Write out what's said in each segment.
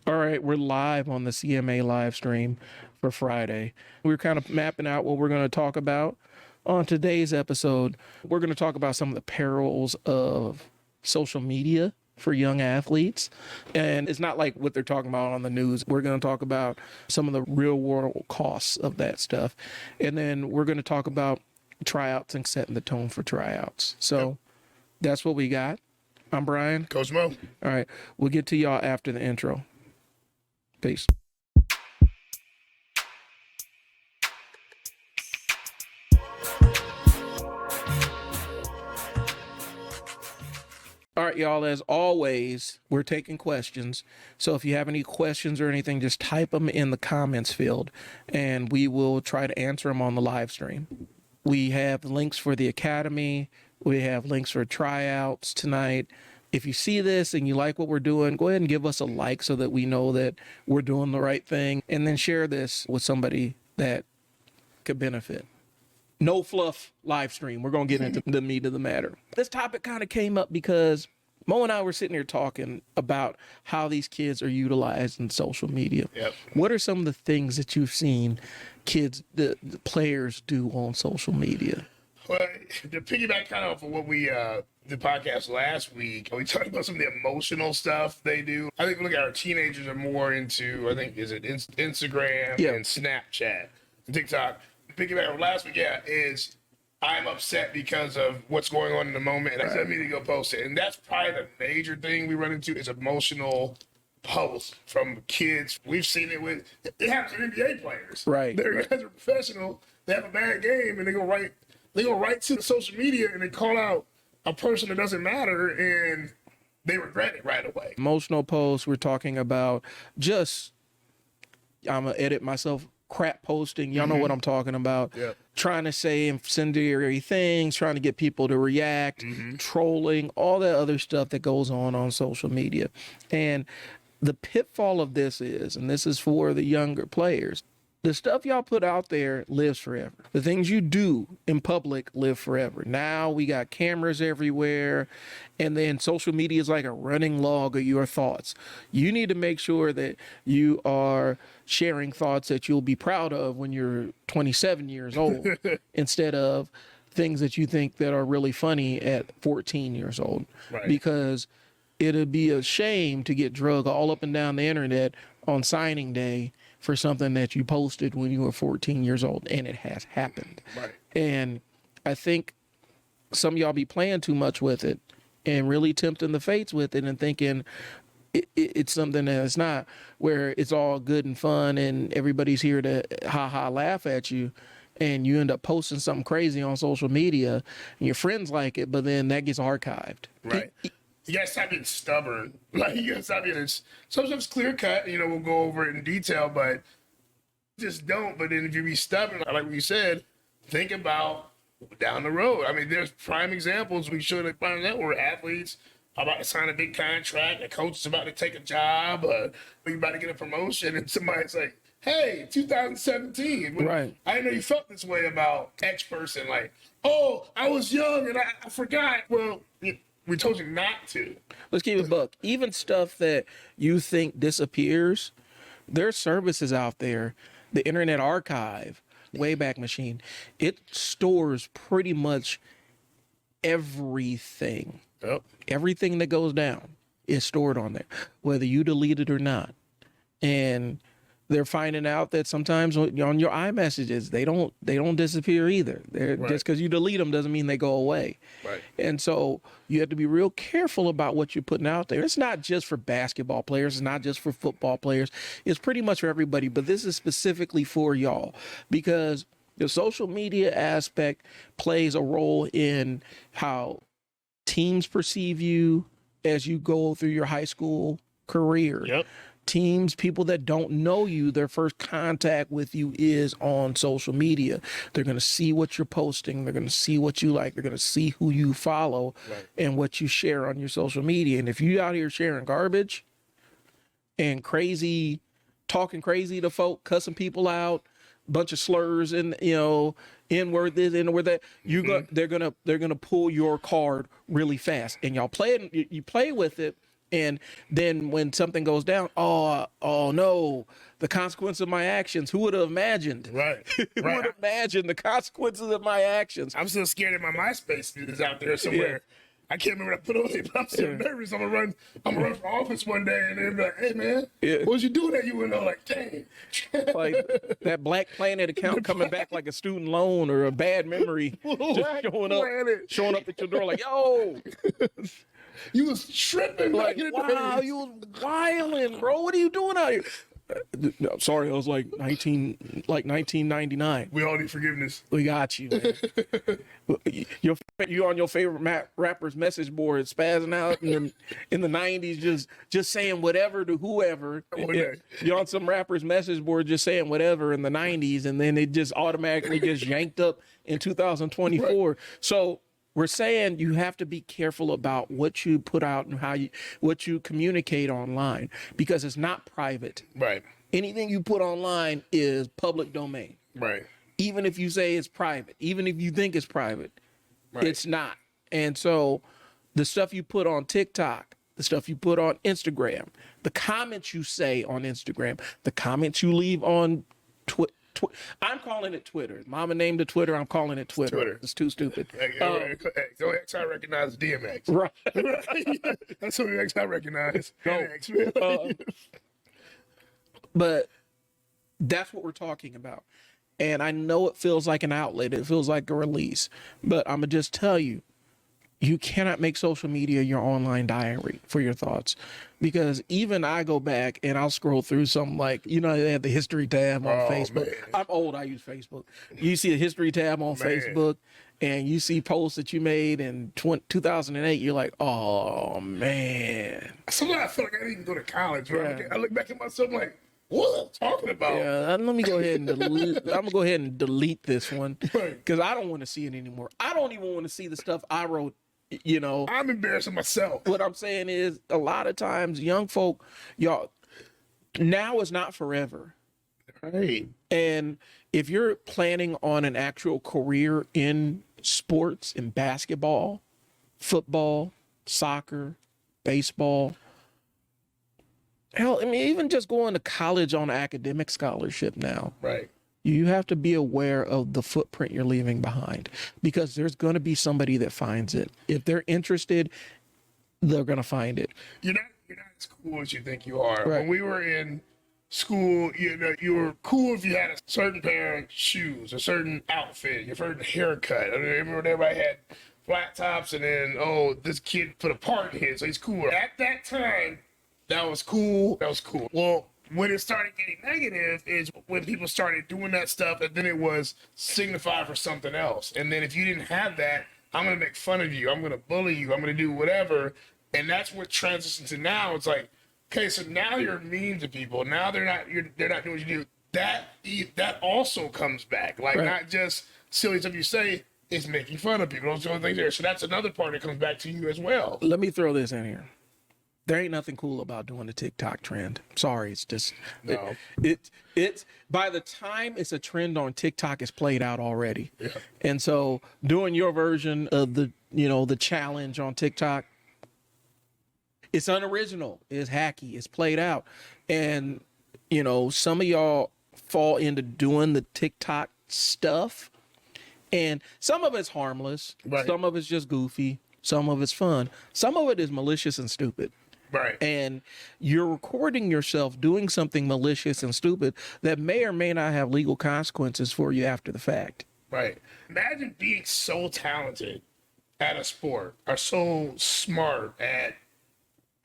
All right, we're live on the CMA live stream for Friday. We're kind of mapping out what we're going to talk about. On today's episode, we're going to talk about some of the perils of social media for young athletes. And it's not like what they're talking about on the news. We're going to talk about some of the real world costs of that stuff. And then we're going to talk about tryouts and setting the tone for tryouts. So that's what we got. I'm Brian. Coach Mo. All right, we'll get to y'all after the intro. Peace. All right, y'all, as always, we're taking questions. So if you have any questions or anything, just type them in the comments field and we will try to answer them on the live stream. We have links for the academy. We have links for tryouts tonight. If you see this and you like what we're doing, go ahead and give us a like so that we know that we're doing the right thing, and then share this with somebody that could benefit. No fluff live stream. We're going to get into the meat of the matter. This topic kind of came up because Mo and I were sitting here talking about how these kids are utilized in social media. Yep. What are some of the things that you've seen kids, the players do on social media? Well, to piggyback kind of off of what we the podcast last week, we talked about some of the emotional stuff they do. I think we look at our teenagers are more into, I think, is it Instagram and Snapchat and TikTok. Piggyback on last week, is I'm upset because of what's going on in the moment, and I said I need to go post it. And that's probably the major thing we run into is emotional posts from kids. We've seen it with, it happens with NBA players. Right. Their guys are professional, they have a bad game, and they go right to the social media and they call out a person that doesn't matter, and they regret it right away. Emotional posts, we're talking about just, I'm going to edit myself, crap posting. Y'all know what I'm talking about. Yep. Trying to say incendiary things, trying to get people to react, trolling, all that other stuff that goes on social media. And the pitfall of this is, and this is for the younger players, the stuff y'all put out there lives forever. The things you do in public live forever. Now we got cameras everywhere, and then social media is like a running log of your thoughts. You need to make sure that you are sharing thoughts that you'll be proud of when you're 27 years old instead of things that you think that are really funny at 14 years old. Right. Because it'd be a shame to get drugged all up and down the internet on signing day for something that you posted when you were 14 years old, and it has happened. Right. And I think some of y'all be playing too much with it and really tempting the fates with it and thinking it's something that it's not, where it's all good and fun and everybody's here to laugh at you, and you end up posting something crazy on social media and your friends like it, but then that gets archived. Right. You gotta stop being stubborn. Like, you gotta stop being, some stuff's clear cut, we'll go over it in detail, but just don't. But then if you be stubborn, like what you said, think about down the road. I mean, there's prime examples we should have found out where athletes are about to sign a big contract, a coach is about to take a job, you're about to get a promotion, and somebody's like, hey, 2017. Right. I didn't know you felt this way about X person. Like, oh, I was young and I forgot. Well, we told you not to. Let's keep it buck. Even stuff that you think disappears, there's services out there. The Internet Archive, Wayback Machine, it stores pretty much everything. Yep. Everything that goes down is stored on there, whether you delete it or not. And they're finding out that sometimes on your iMessages, they don't disappear either. Right. Just because you delete them doesn't mean they go away. Right. And so you have to be real careful about what you're putting out there. It's not just for basketball players. It's not just for football players. It's pretty much for everybody. But this is specifically for y'all, because the social media aspect plays a role in how teams perceive you as you go through your high school career. Yep. Teams, people that don't know you, their first contact with you is on social media. They're going to see what you're posting. They're going to see what you like. They're going to see who you follow and what you share on your social media. And if you out here sharing garbage and talking crazy to folk, cussing people out, bunch of slurs and N-word this, N-word that, they're gonna pull your card really fast, and y'all play it. You play with it. And then when something goes down, oh no, the consequence of my actions. Who would have imagined? Right. Who would have imagined the consequences of my actions? I'm still scared that my MySpace is out there somewhere. Yeah. I can't remember what I put on it, but I'm still nervous. I'm gonna run for office one day, and they'll be like, "Hey man, what was you doing that you went on?" Like, dang. Like that Black Planet account coming back like a student loan or a bad memory, just showing up at your door like, "Yo, you was tripping." Like, wow, you was wilding, bro. What are you doing out here? No, sorry, I was like 1999. We all need forgiveness. We got you, man. You on your favorite rapper's message board, spazzing out in the 90s, just saying whatever to whoever. You're on some rapper's message board, just saying whatever in the 90s, and then it just automatically gets yanked up in 2024. Right. So we're saying you have to be careful about what you put out and what you communicate online, because it's not private. Right. Anything you put online is public domain. Right. Even if you say it's private, even if you think it's private, it's not. And so the stuff you put on TikTok, the stuff you put on Instagram, the comments you say on Instagram, the comments you leave on I'm calling it Twitter. Mama named it Twitter. I'm calling it Twitter. It's too stupid. The only X I recognize is DMX. Right. That's the only X I recognize. But that's what we're talking about. And I know it feels like an outlet. It feels like a release. But I'm going to just tell you, you cannot make social media your online diary for your thoughts, because even I go back and I'll scroll through something like, they have the history tab on Facebook. Man. I'm old. I use Facebook. You see a history tab on Facebook and you see posts that you made in 2008. You're like, oh, man. Sometimes I feel like I didn't even go to college. Right? Yeah. I look back at myself like, what am I talking about? Yeah, let me go ahead and delete. I'm going to go ahead and delete this one because I don't want to see it anymore. I don't even want to see the stuff I wrote. I'm embarrassed of myself. What I'm saying is, a lot of times young folk, y'all, now is not forever. Right. And if you're planning on an actual career in sports, in basketball, football, soccer, baseball, hell, I mean, even just going to college on academic scholarship now. Right. You have to be aware of the footprint you're leaving behind, because there's going to be somebody that finds it. If they're interested, they're going to find it. You're not as cool as you think you are. Right. When we were in school, you were cool if you had a certain pair of shoes, a certain outfit, your certain haircut. I remember everybody had flat tops, and then, this kid put a part in his, so he's cool. At that time, that was cool. Well, when it started getting negative is when people started doing that stuff, and then it was signified for something else. And then if you didn't have that, I'm going to make fun of you. I'm going to bully you. I'm going to do whatever. And that's what transitions to now. It's like, okay, so now you're mean to people. Now they're not doing what you do. That also comes back. Like, not just silly stuff you say, it's making fun of people. Those are things there. So that's another part that comes back to you as well. Let me throw this in here. There ain't nothing cool about doing the TikTok trend. Sorry, it's just no. It's by the time it's a trend on TikTok, it's played out already. Yeah. And so doing your version of the challenge on TikTok, it's unoriginal, it's hacky, it's played out. And some of y'all fall into doing the TikTok stuff, and some of it's harmless, some of it's just goofy, some of it's fun, some of it is malicious and stupid. Right. And you're recording yourself doing something malicious and stupid that may or may not have legal consequences for you after the fact. Right. Imagine being so talented at a sport, or so smart at,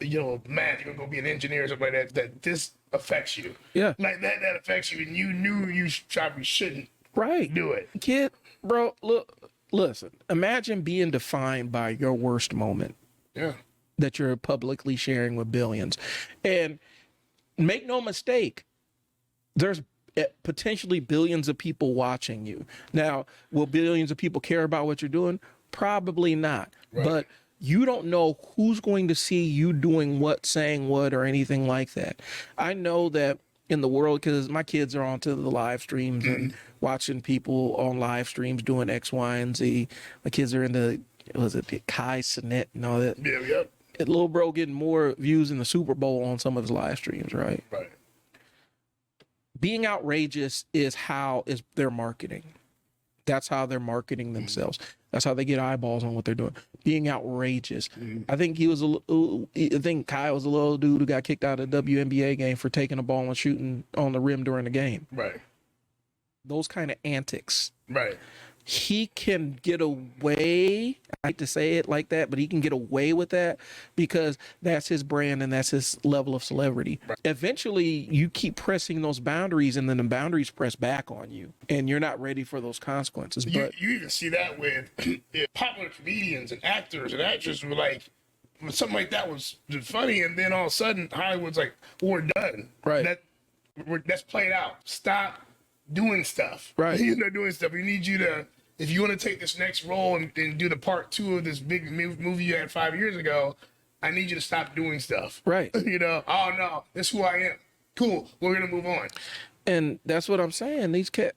man, you're going to go be an engineer or something like that this affects you. Yeah. Like that affects you, and you knew you probably shouldn't do it. Kid, bro, listen, imagine being defined by your worst moment. Yeah. That you're publicly sharing with billions. And make no mistake, there's potentially billions of people watching you. Now, will billions of people care about what you're doing? Probably not. Right. But you don't know who's going to see you doing what, saying what, or anything like that. I know that in the world, because my kids are onto the live streams and watching people on live streams doing X, Y, and Z. My kids are into, the Kai Sinet and all that. Yeah. Little bro getting more views in the Super Bowl on some of his live streams, right? Right. Being outrageous is their marketing. That's how they're marketing themselves. That's how they get eyeballs on what they're doing. Being outrageous. I think I think Kyle was a little dude who got kicked out of the WNBA game for taking a ball and shooting on the rim during the game. Right. Those kind of antics. Right. He can get away, I hate to say it like that, but he can get away with that because that's his brand and that's his level of celebrity. Right. Eventually, you keep pressing those boundaries and then the boundaries press back on you and you're not ready for those consequences. You even see that with popular comedians and actors and actresses were like, something like that was funny, and then all of a sudden, Hollywood's like, we're done. Right. That's played out. Stop doing stuff. Right. You're not doing stuff. We need you to, if you want to take this next role and do the part 2 of this big movie you had 5 years ago, I need you to stop doing stuff. Right. Oh no, that's who I am. Cool. We're going to move on. And that's what I'm saying. These kids,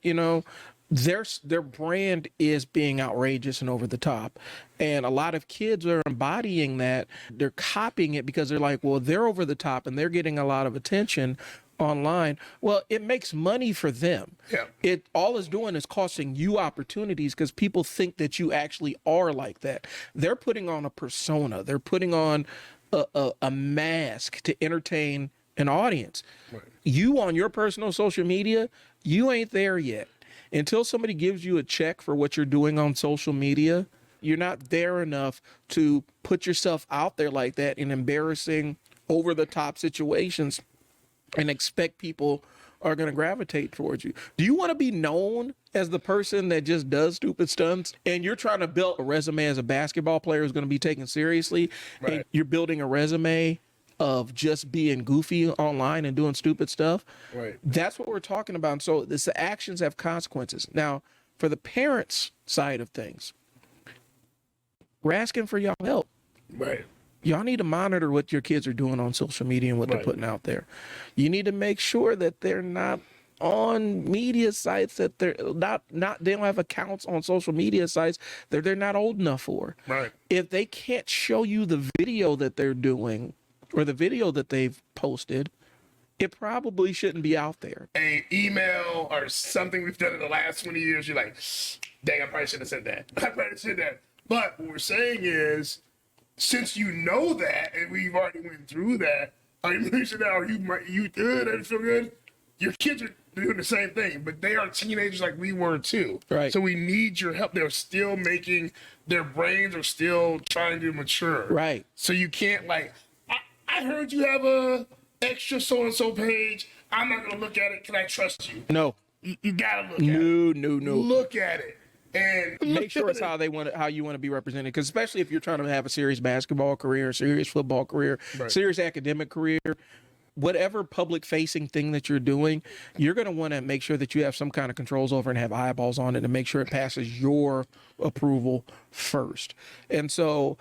their brand is being outrageous and over the top. And a lot of kids are embodying that. They're copying it because they're like, well, they're over the top and they're getting a lot of attention online. Well, it makes money for them. Yeah. All it's doing is costing you opportunities because people think that you actually are like that. They're putting on a persona. They're putting on a mask to entertain an audience. Right. You on your personal social media, you ain't there yet. Until somebody gives you a check for what you're doing on social media, you're not there enough to put yourself out there like that in embarrassing, over-the-top situations and expect people are going to gravitate towards you. Do you want to be known as the person that just does stupid stunts and you're trying to build a resume as a basketball player who's going to be taken seriously? Right. And you're building a resume of just being goofy online and doing stupid stuff. Right. That's what we're talking about. So the actions have consequences. Now, for the parents' side of things, we're asking for y'all help. Right. Y'all need to monitor what your kids are doing on social media and what they're putting out there. You need to make sure that they're not on media sites, that they're not they don't have accounts on social media sites that they're not old enough for. Right. If they can't show you the video that they're doing or the video that they've posted, it probably shouldn't be out there. An email or something we've done in the last 20 years, you're like, dang, I probably shouldn't have said that. I probably said that. But what we're saying is, since you know that, and we've already went through that, are you losing that? Are you good? I feel good. Your kids are doing the same thing, but they are teenagers like we were too. Right. So we need your help. They're still their brains are still trying to mature. Right. So you can't I heard you have a extra so-and-so page. I'm not going to look at it. Can I trust you? No. You got to look at it. No. Look at it. And make sure it's how you want to be represented. Because especially if you're trying to have a serious basketball career, serious football career, serious academic career, whatever public-facing thing that you're doing, you're going to want to make sure that you have some kind of controls over and have eyeballs on it and make sure it passes your approval first. And so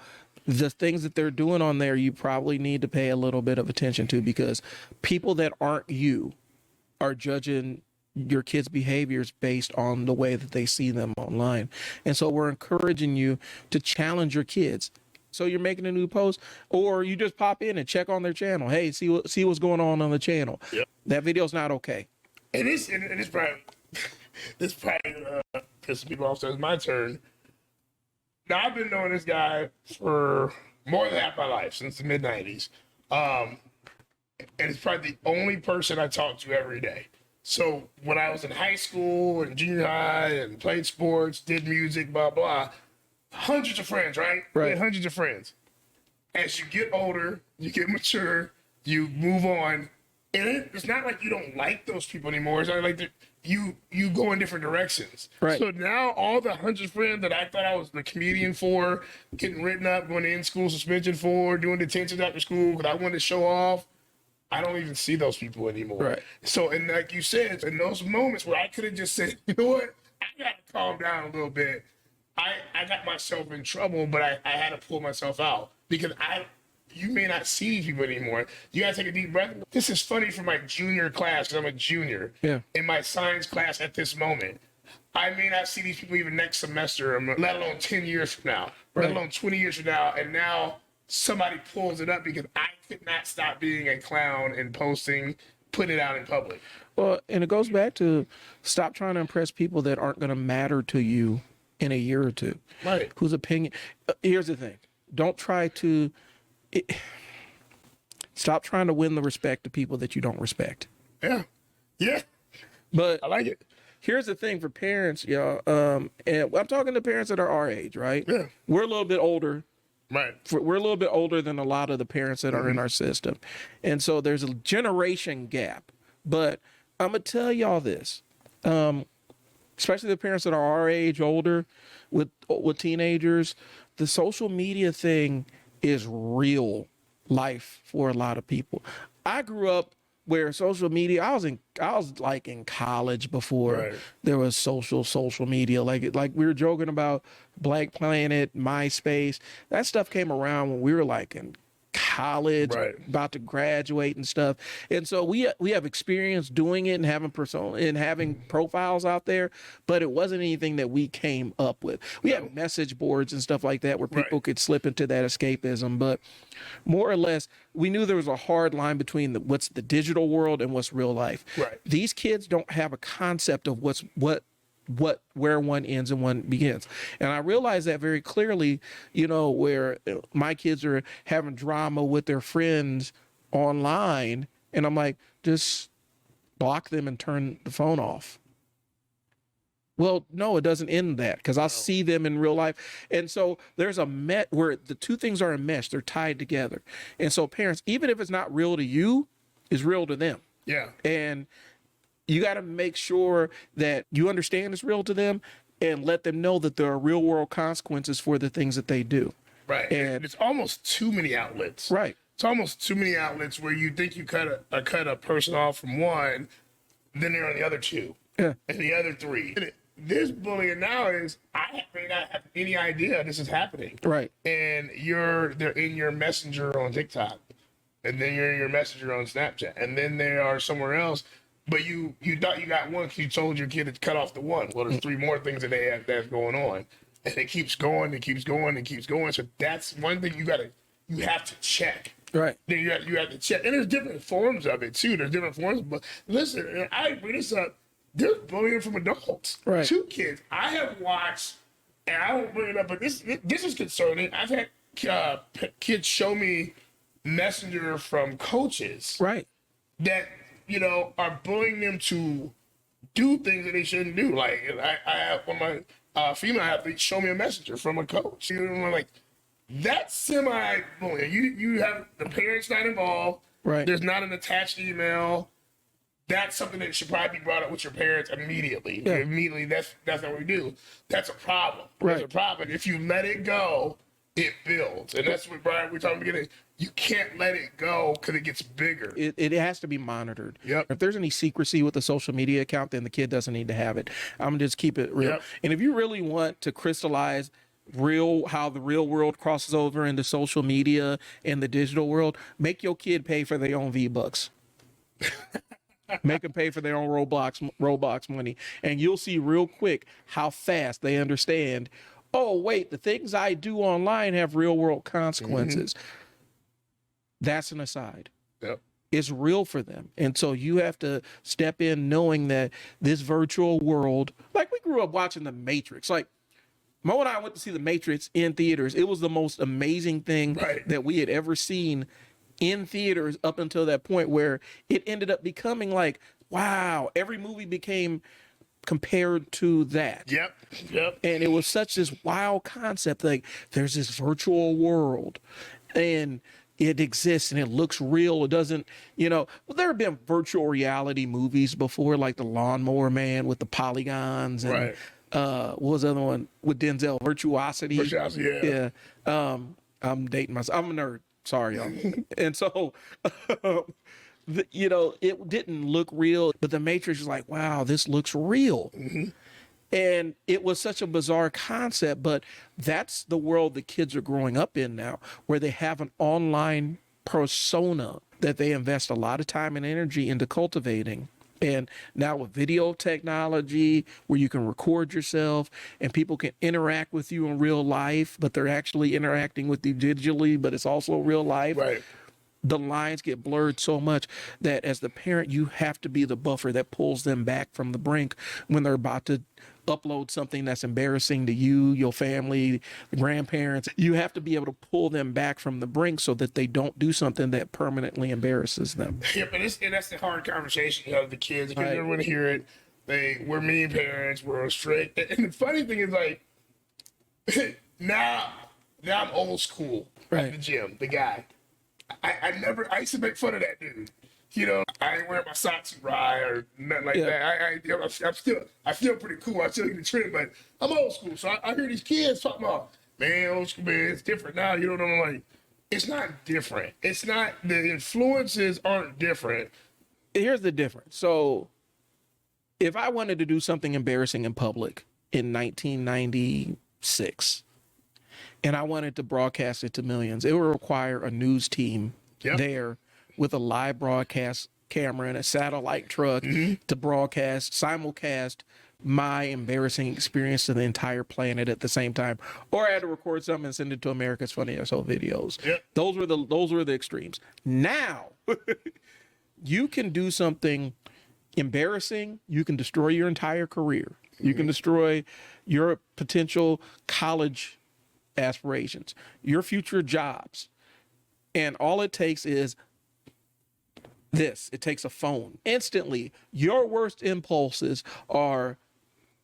the things that they're doing on there, you probably need to pay a little bit of attention to because people that aren't you are judging your kids' behaviors based on the way that they see them online. And so we're encouraging you to challenge your kids. So you're making a new post or you just pop in and check on their channel. Hey, see what's going on the channel. Yep. That video's not okay. And it's probably pissing people off. So it's my turn. Now, I've been knowing this guy for more than half my life, since the mid-90s. And it's probably the only person I talk to every day. So when I was in high school and junior high and played sports, did music, blah, blah, hundreds of friends, right? Right. We had hundreds of friends. As you get older, you get mature, you move on. And it's not like you don't like those people anymore. It's not like you go in different directions. Right. So now all the hundred friends that I thought I was the comedian for, getting written up, going to in-school suspension for, doing detentions after school because I wanted to show off, I don't even see those people anymore. Right. So, and like you said, in those moments where I could have just said, you know what, I got to calm down a little bit. I got myself in trouble, but I had to pull myself out because you may not see these people anymore. You gotta take a deep breath. This is funny for my junior class because I'm a junior in my science class at this moment. I may not see these people even next semester, let alone 10 years from now, let alone 20 years from now. And now somebody pulls it up because I could not stop being a clown and putting it out in public. Well, and it goes back to stop trying to impress people that aren't going to matter to you in a year or two. Right. Whose opinion? Here's the thing. Don't try to. Stop trying to win the respect of people that you don't respect. Yeah. Yeah. But I like it. Here's the thing for parents, y'all. And I'm talking to parents that are our age, right? Yeah. We're a little bit older. Right. We're a little bit older than a lot of the parents that are in our system. And so there's a generation gap. But I'm going to tell y'all this, especially the parents that are our age, older, with teenagers, the social media thing is real life for a lot of people. I grew up where social media, I was like in college before there was social media. Like we were joking about Black Planet, MySpace. That stuff came around when we were like in college, about to graduate and stuff. And so we have experience doing it and having profiles out there, but it wasn't anything that we came up with. We had message boards and stuff like that where people could slip into that escapism, but more or less we knew there was a hard line between what's the digital world and what's real life. These kids don't have a concept of where one ends and one begins. And I realize that very clearly, where my kids are having drama with their friends online, and I'm like, just block them and turn the phone off. Well, no, it doesn't end that, because I'll see them in real life. And so there's a where the two things are enmeshed, they're tied together. And so parents, even if it's not real to you, it's real to them. Yeah. And you got to make sure that you understand it's real to them and let them know that there are real world consequences for the things that they do. Right. And it's almost too many outlets. Right. It's almost too many outlets where you think you cut a person off from one, then they're on the other two. Yeah. And the other three. This bullying now is, I may not have any idea this is happening. Right. And they're in your messenger on TikTok. And then you're in your messenger on Snapchat. And then they are somewhere else. But you thought you got one because you told your kid to cut off the one. Well, there's three more things that they have that's going on. And it keeps going, it keeps going, it keeps going. So that's one thing you have to check. Right. Then you have to check. And there's different forms of it too. There's different forms. But listen, and I bring this up, there's bullying from adults. Right. 2 kids. I have watched, and I won't bring it up, but this is concerning. I've had kids show me messenger from coaches. Right. That, are bullying them to do things that they shouldn't do. Like, I have one of my female athletes show me a messenger from a coach. I'm like, that's semi-bullying. You have the parents not involved. Right. There's not an attached email. That's something that should probably be brought up with your parents immediately. Yeah. Immediately, that's what we do. That's a problem. Right. That's a problem. If you let it go, it builds. And that's what, Brian, we're talking about beginning. You can't let it go because it gets bigger. It has to be monitored. Yep. If there's any secrecy with the social media account, then the kid doesn't need to have it. I'm going to just keep it real. Yep. And if you really want to crystallize how the real world crosses over into social media and the digital world, make your kid pay for their own V-Bucks. Make them pay for their own Roblox money. And you'll see real quick how fast they understand, oh, wait, the things I do online have real world consequences. That's an aside. Yep. It's real for them. And so you have to step in knowing that this virtual world, like we grew up watching The Matrix. Like Mo and I went to see The Matrix in theaters. It was the most amazing thing that we had ever seen in theaters up until that point where it ended up becoming like, wow, every movie became compared to that. Yep. And it was such this wild concept. Like there's this virtual world and it exists and it looks real. It doesn't, well, there have been virtual reality movies before, like The Lawnmower Man with the polygons and what was the other one with Denzel? Virtuosity. Yeah. I'm dating myself. I'm a nerd. Sorry, y'all. And so, it didn't look real, but The Matrix is like, wow, this looks real. And it was such a bizarre concept, but that's the world the kids are growing up in now, where they have an online persona that they invest a lot of time and energy into cultivating. And now with video technology where you can record yourself and people can interact with you in real life, but they're actually interacting with you digitally, but it's also real life. Right. The lines get blurred so much that as the parent, you have to be the buffer that pulls them back from the brink when they're about to upload something that's embarrassing to you, your family, the grandparents. You have to be able to pull them back from the brink so that they don't do something that permanently embarrasses them. Yeah, but that's the hard conversation you have with the kids because Right. everyone hear it. We're mean parents, we're strict. And the funny thing is, like, now I'm old school at the gym, the guy. I used to make fun of that dude. You know, I ain't wearing my socks awry or nothing like that. I feel pretty cool. I still get the trend, but I'm old school. So I hear these kids talking about, man, old school, man, it's different now. You know what I'm like? It's not different. It's not, the influences aren't different. Here's the difference. So if I wanted to do something embarrassing in public in 1996, and I wanted to broadcast it to millions, it would require a news team there with a live broadcast camera and a satellite truck to broadcast, simulcast my embarrassing experience to the entire planet at the same time. Or I had to record something and send it to America's Funniest Home Videos. Those were the extremes. Now, you can do something embarrassing. You can destroy your entire career. You can destroy your potential college aspirations, your future jobs. And all it takes is this. It takes a phone. Instantly, your worst impulses are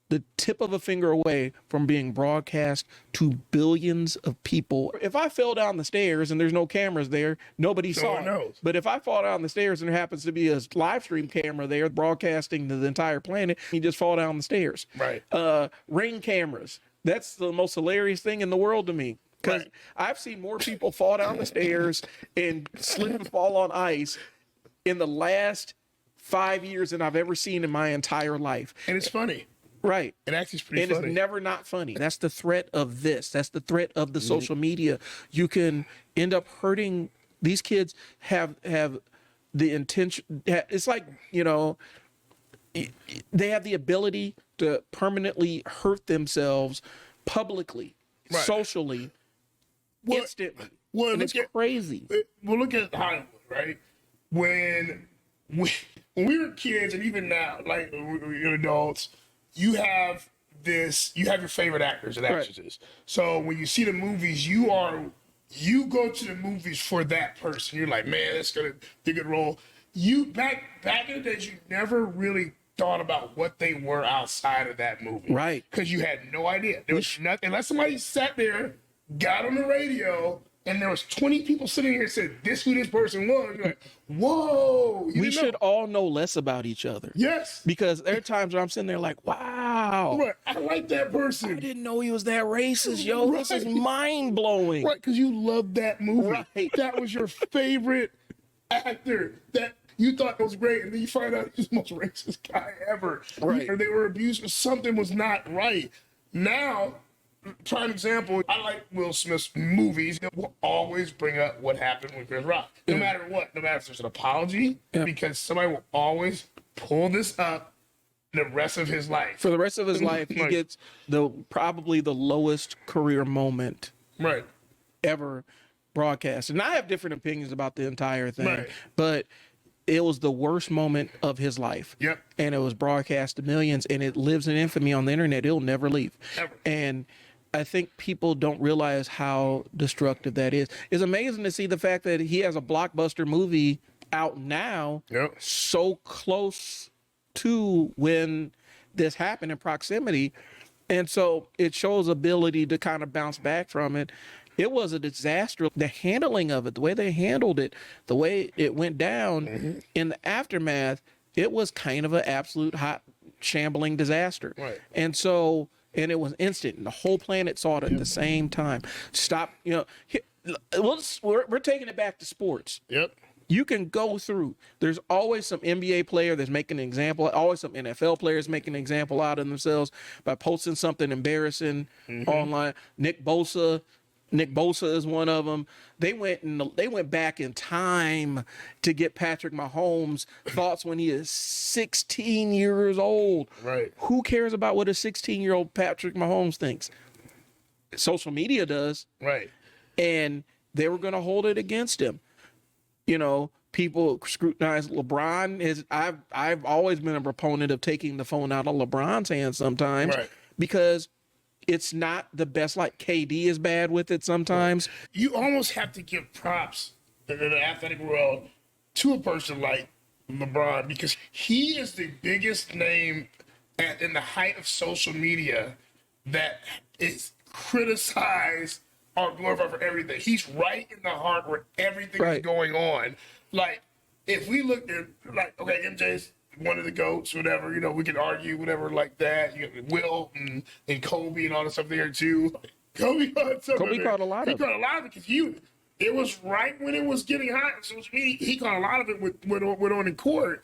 the tip of a finger away from being broadcast to billions of people. If I fell down the stairs and there's no cameras there, nobody saw it. But if I fall down the stairs and there happens to be a live stream camera there broadcasting to the entire planet, you just fall down the stairs. Right. Ring cameras. That's the most hilarious thing in the world to me. Because I've seen more people fall down the stairs and slip and fall on ice in the last 5 years than I've ever seen in my entire life. And it's funny. Right. It actually is pretty funny. And it's never not funny. That's the threat of this. That's the threat of the social media. You can end up hurting. These kids have the intention. It's like, you know, they have the ability to permanently hurt themselves publicly, socially, instantly. And it's crazy. Well, look at Hollywood, right? When we were kids, and even now, like we're adults, you have your favorite actors and actresses. So when you see the movies, you go to the movies for that person. You're like, man, that's gonna be a good role. You back in the days, you never really thought about what they were outside of that movie. Right. Because you had no idea. There was nothing, unless somebody sat there, got on the radio, and there was 20 people sitting here and said, this who this person was. You're like, whoa. We should all know less about each other. Yes. Because there are times where I'm sitting there like, wow. Right. I like that person. I didn't know he was that racist, yo. This is mind-blowing. Right, because you loved that movie. Right. That was your favorite actor that you thought was great, and then you find out he's the most racist guy ever. Right. Or they were abused, or something was not right. Now, prime example, I like Will Smith's movies. They will always bring up what happened with Chris Rock. No matter what. No matter if there's an apology, because somebody will always pull this up the rest of his life. For the rest of his life, he gets probably the lowest career moment ever broadcast. And I have different opinions about the entire thing, but it was the worst moment of his life. Yep. And it was broadcast to millions, and it lives in infamy on the internet. It'll never leave. Ever. And I think people don't realize how destructive that is. It's amazing to see the fact that he has a blockbuster movie out now, so close to when this happened in proximity. And so it shows ability to kind of bounce back from it. It was a disaster. The handling of it, the way they handled it, the way it went down in the aftermath, it was kind of an absolute hot, shambling disaster. Right. And so, and it was instant. And the whole planet saw it at the same time. Stop, you know, we're taking it back to sports. Yep. You can go through. There's always some NBA player that's making an example. Always some NFL players making an example out of themselves by posting something embarrassing online. Nick Bosa Nick Bosa is one of them. They went back in time to get Patrick Mahomes' thoughts when he is 16 years old. Right. Who cares about what a 16-year-old Patrick Mahomes thinks? Social media does. Right. And they were going to hold it against him. You know, people scrutinize LeBron. I've always been a proponent of taking the phone out of LeBron's hands sometimes, Right. because it's not the best. Like KD is bad with it sometimes. You almost have to give props in the athletic world to a person like LeBron, because he is the biggest name in the height of social media that is criticized or glorified for everything. He's right in the heart where everything is going on. Like, if we look at, like, okay, MJ's one of the GOATs, whatever, you know, we can argue, whatever, like that. You know, Will and Kobe and all that stuff there, too. Kobe caught a lot of it. He caught a lot of it because it was right when it was getting hot on social media. He caught a lot of it went on in court.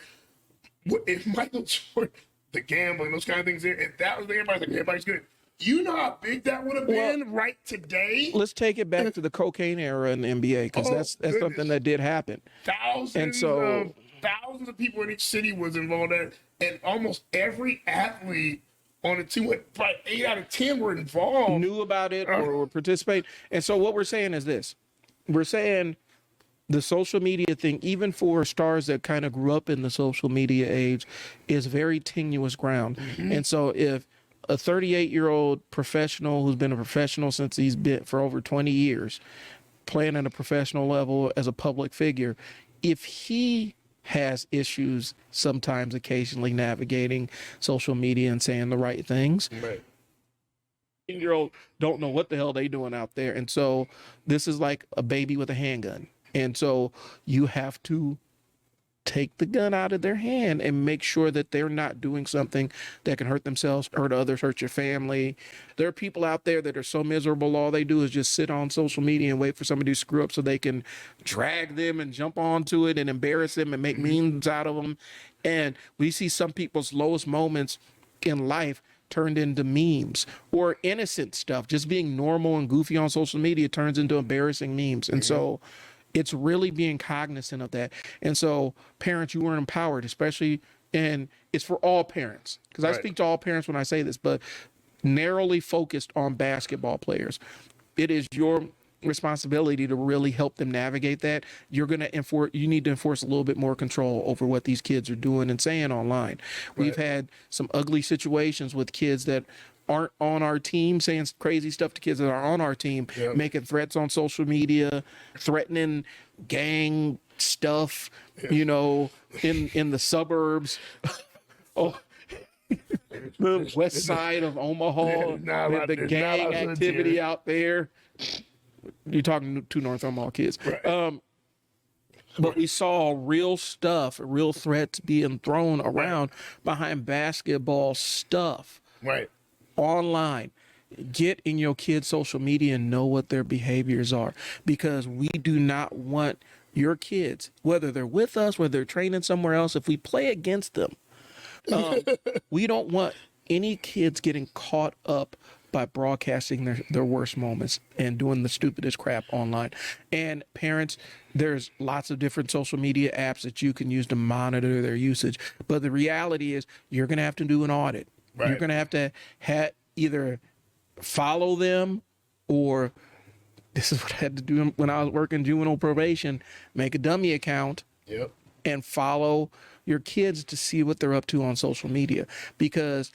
If Michael Jordan, the gambling, those kind of things there, if that was the everybody's good. You know how big that would have been right today? Let's take it back to the cocaine era in the NBA, because that's something that did happen. Thousands of people in each city was involved in it, and almost every athlete on the team, probably 8 out of 10 were involved. Knew about it or participate. And so what we're saying is this. We're saying the social media thing, even for stars that kind of grew up in the social media age, is very tenuous ground. Mm-hmm. And so if a 38-year-old professional who's been a professional since he's been for over 20 years, playing at a professional level as a public figure, if he has issues sometimes occasionally navigating social media and saying the right things, right, 18-year-old don't know what the hell they doing out there. And so this is like a baby with a handgun. And so you have to take the gun out of their hand and make sure that they're not doing something that can hurt themselves, hurt others, hurt your family. There are people out there that are so miserable, all they do is just sit on social media and wait for somebody to screw up so they can drag them and jump onto it and embarrass them and make memes out of them. And we see some people's lowest moments in life turned into memes, or innocent stuff, just being normal and goofy on social media turns into embarrassing memes. And so it's really being cognizant of that. And so parents, you are empowered, especially, and it's for all parents, because I speak to all parents when I say this, but narrowly focused on basketball players. It is your responsibility to really help them navigate that. You need to enforce a little bit more control over what these kids are doing and saying online. We've had some ugly situations with kids that aren't on our team saying crazy stuff to kids that are on our team, making threats on social media, threatening gang stuff, you know, in the suburbs. The west side of Omaha, the gang activity out there. You're talking to North Omaha kids. Right. But we saw real stuff, real threats being thrown around behind basketball stuff. Right. Online. Get in your kids' social media and know what their behaviors are, because we do not want your kids, whether they're with us, whether they're training somewhere else, if we play against them, we don't want any kids getting caught up by broadcasting their worst moments and doing the stupidest crap online. And parents, there's lots of different social media apps that you can use to monitor their usage. But the reality is you're going to have to do an audit. Right. You're going to have to either follow them, or this is what I had to do when I was working juvenile probation, make a dummy account and follow your kids to see what they're up to on social media, because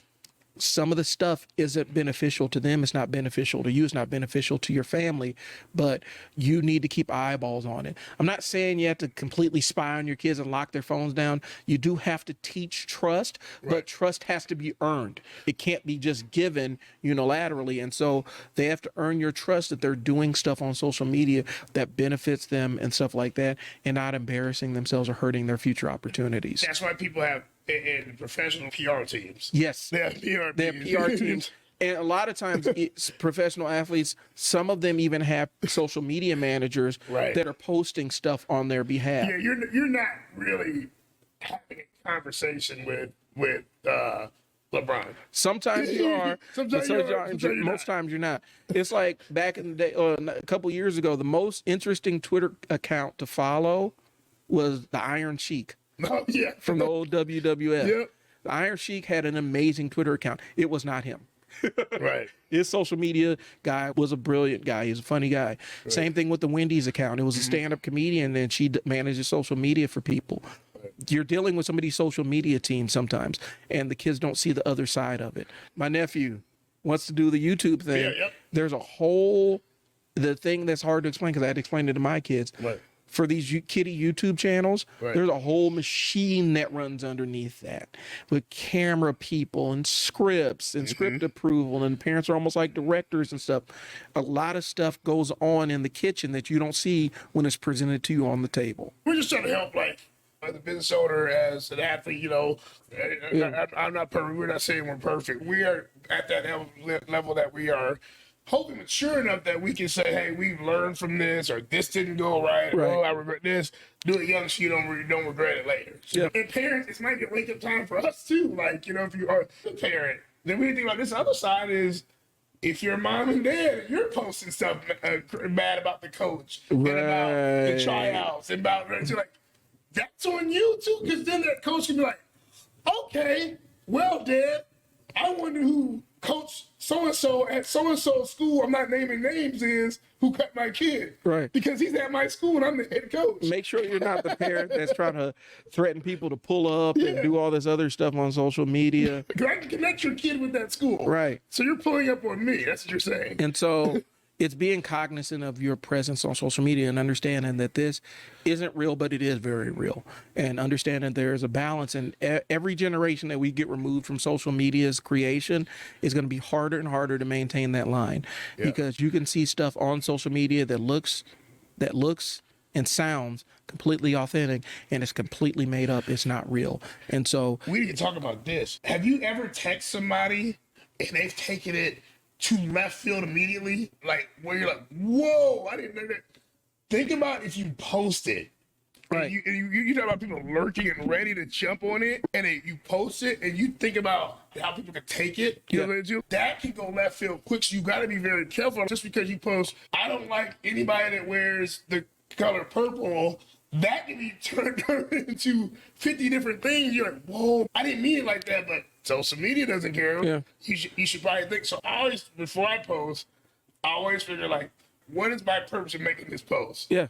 some of the stuff isn't beneficial to them. It's not beneficial to you. It's not beneficial to your family, but you need to keep eyeballs on it. I'm not saying you have to completely spy on your kids and lock their phones down. You do have to teach trust, but trust has to be earned. It can't be just given unilaterally. And so they have to earn your trust that they're doing stuff on social media that benefits them and stuff like that, and not embarrassing themselves or hurting their future opportunities. That's why people have in professional PR teams. Yes. They have PR teams. And a lot of times it's professional athletes, some of them even have social media managers that are posting stuff on their behalf. Yeah, you're not really having a conversation with LeBron. Sometimes you are, Sometimes but you are, sometimes you're most not. times you're not. It's like back in the day, a couple years ago, the most interesting Twitter account to follow was the Iron Sheik Oh, yeah. from the old WWF. Yep. The Iron Sheik had an amazing Twitter account. It was not him. Right. His social media guy was a brilliant guy. He's a funny guy. Right. Same thing with the Wendy's account. It was a stand-up comedian, and she manages social media for people. Right. You're dealing with somebody's social media team sometimes, and the kids don't see the other side of it. My nephew wants to do the YouTube thing. Yeah, yep. There's the thing that's hard to explain because I had to explain it to my kids. Right. For these kiddie YouTube channels, right. There's a whole machine that runs underneath that with camera people and scripts and script approval, and parents are almost like directors and stuff. A lot of stuff goes on in the kitchen that you don't see when it's presented to you on the table. We're just trying to help, like, as a business owner, as an athlete, you know, I'm not perfect. We're not saying we're perfect. We are at that level that we are hopefully mature enough that we can say, hey, we've learned from this, or this didn't go right. Oh, I regret this. Do it young so you don't regret it later. So, and parents, this might be a wake-up time for us too. Like, you know, if you are a parent, then we think about this other side is, if your mom and dad, you're posting stuff bad about the coach and about the tryouts and about, so like, that's on you too, because then that coach can be like, okay, well, Dad, I wonder who Coach so-and-so at so-and-so school, I'm not naming names, is who cut my kid. Right. Because he's at my school and I'm the head coach. Make sure you're not the parent that's trying to threaten people to pull up and do all this other stuff on social media. Because I can connect your kid with that school. Right. So you're pulling up on me. That's what you're saying. And so it's being cognizant of your presence on social media and understanding that this isn't real, but it is very real. And understanding there is a balance. And every generation that we get removed from social media's creation is going to be harder and harder to maintain that line. Because you can see stuff on social media that looks and sounds completely authentic, and it's completely made up. It's not real. And so we need to talk about this. Have you ever texted somebody and they've taken it to left field immediately, like where you're like, whoa, I didn't know that. Think about if you post it, right? You talk about people lurking and ready to jump on it, and you post it, and you think about how people can take it. You know what I mean? That can go left field quick. So you got to be very careful. Just because you post, I don't like anybody that wears the color purple. That can be turned into 50 different things. You're like, whoa, I didn't mean it like that, but social media doesn't care. Yeah. You should probably think. So I always, before I post, I always figure, like, what is my purpose in making this post? Yeah.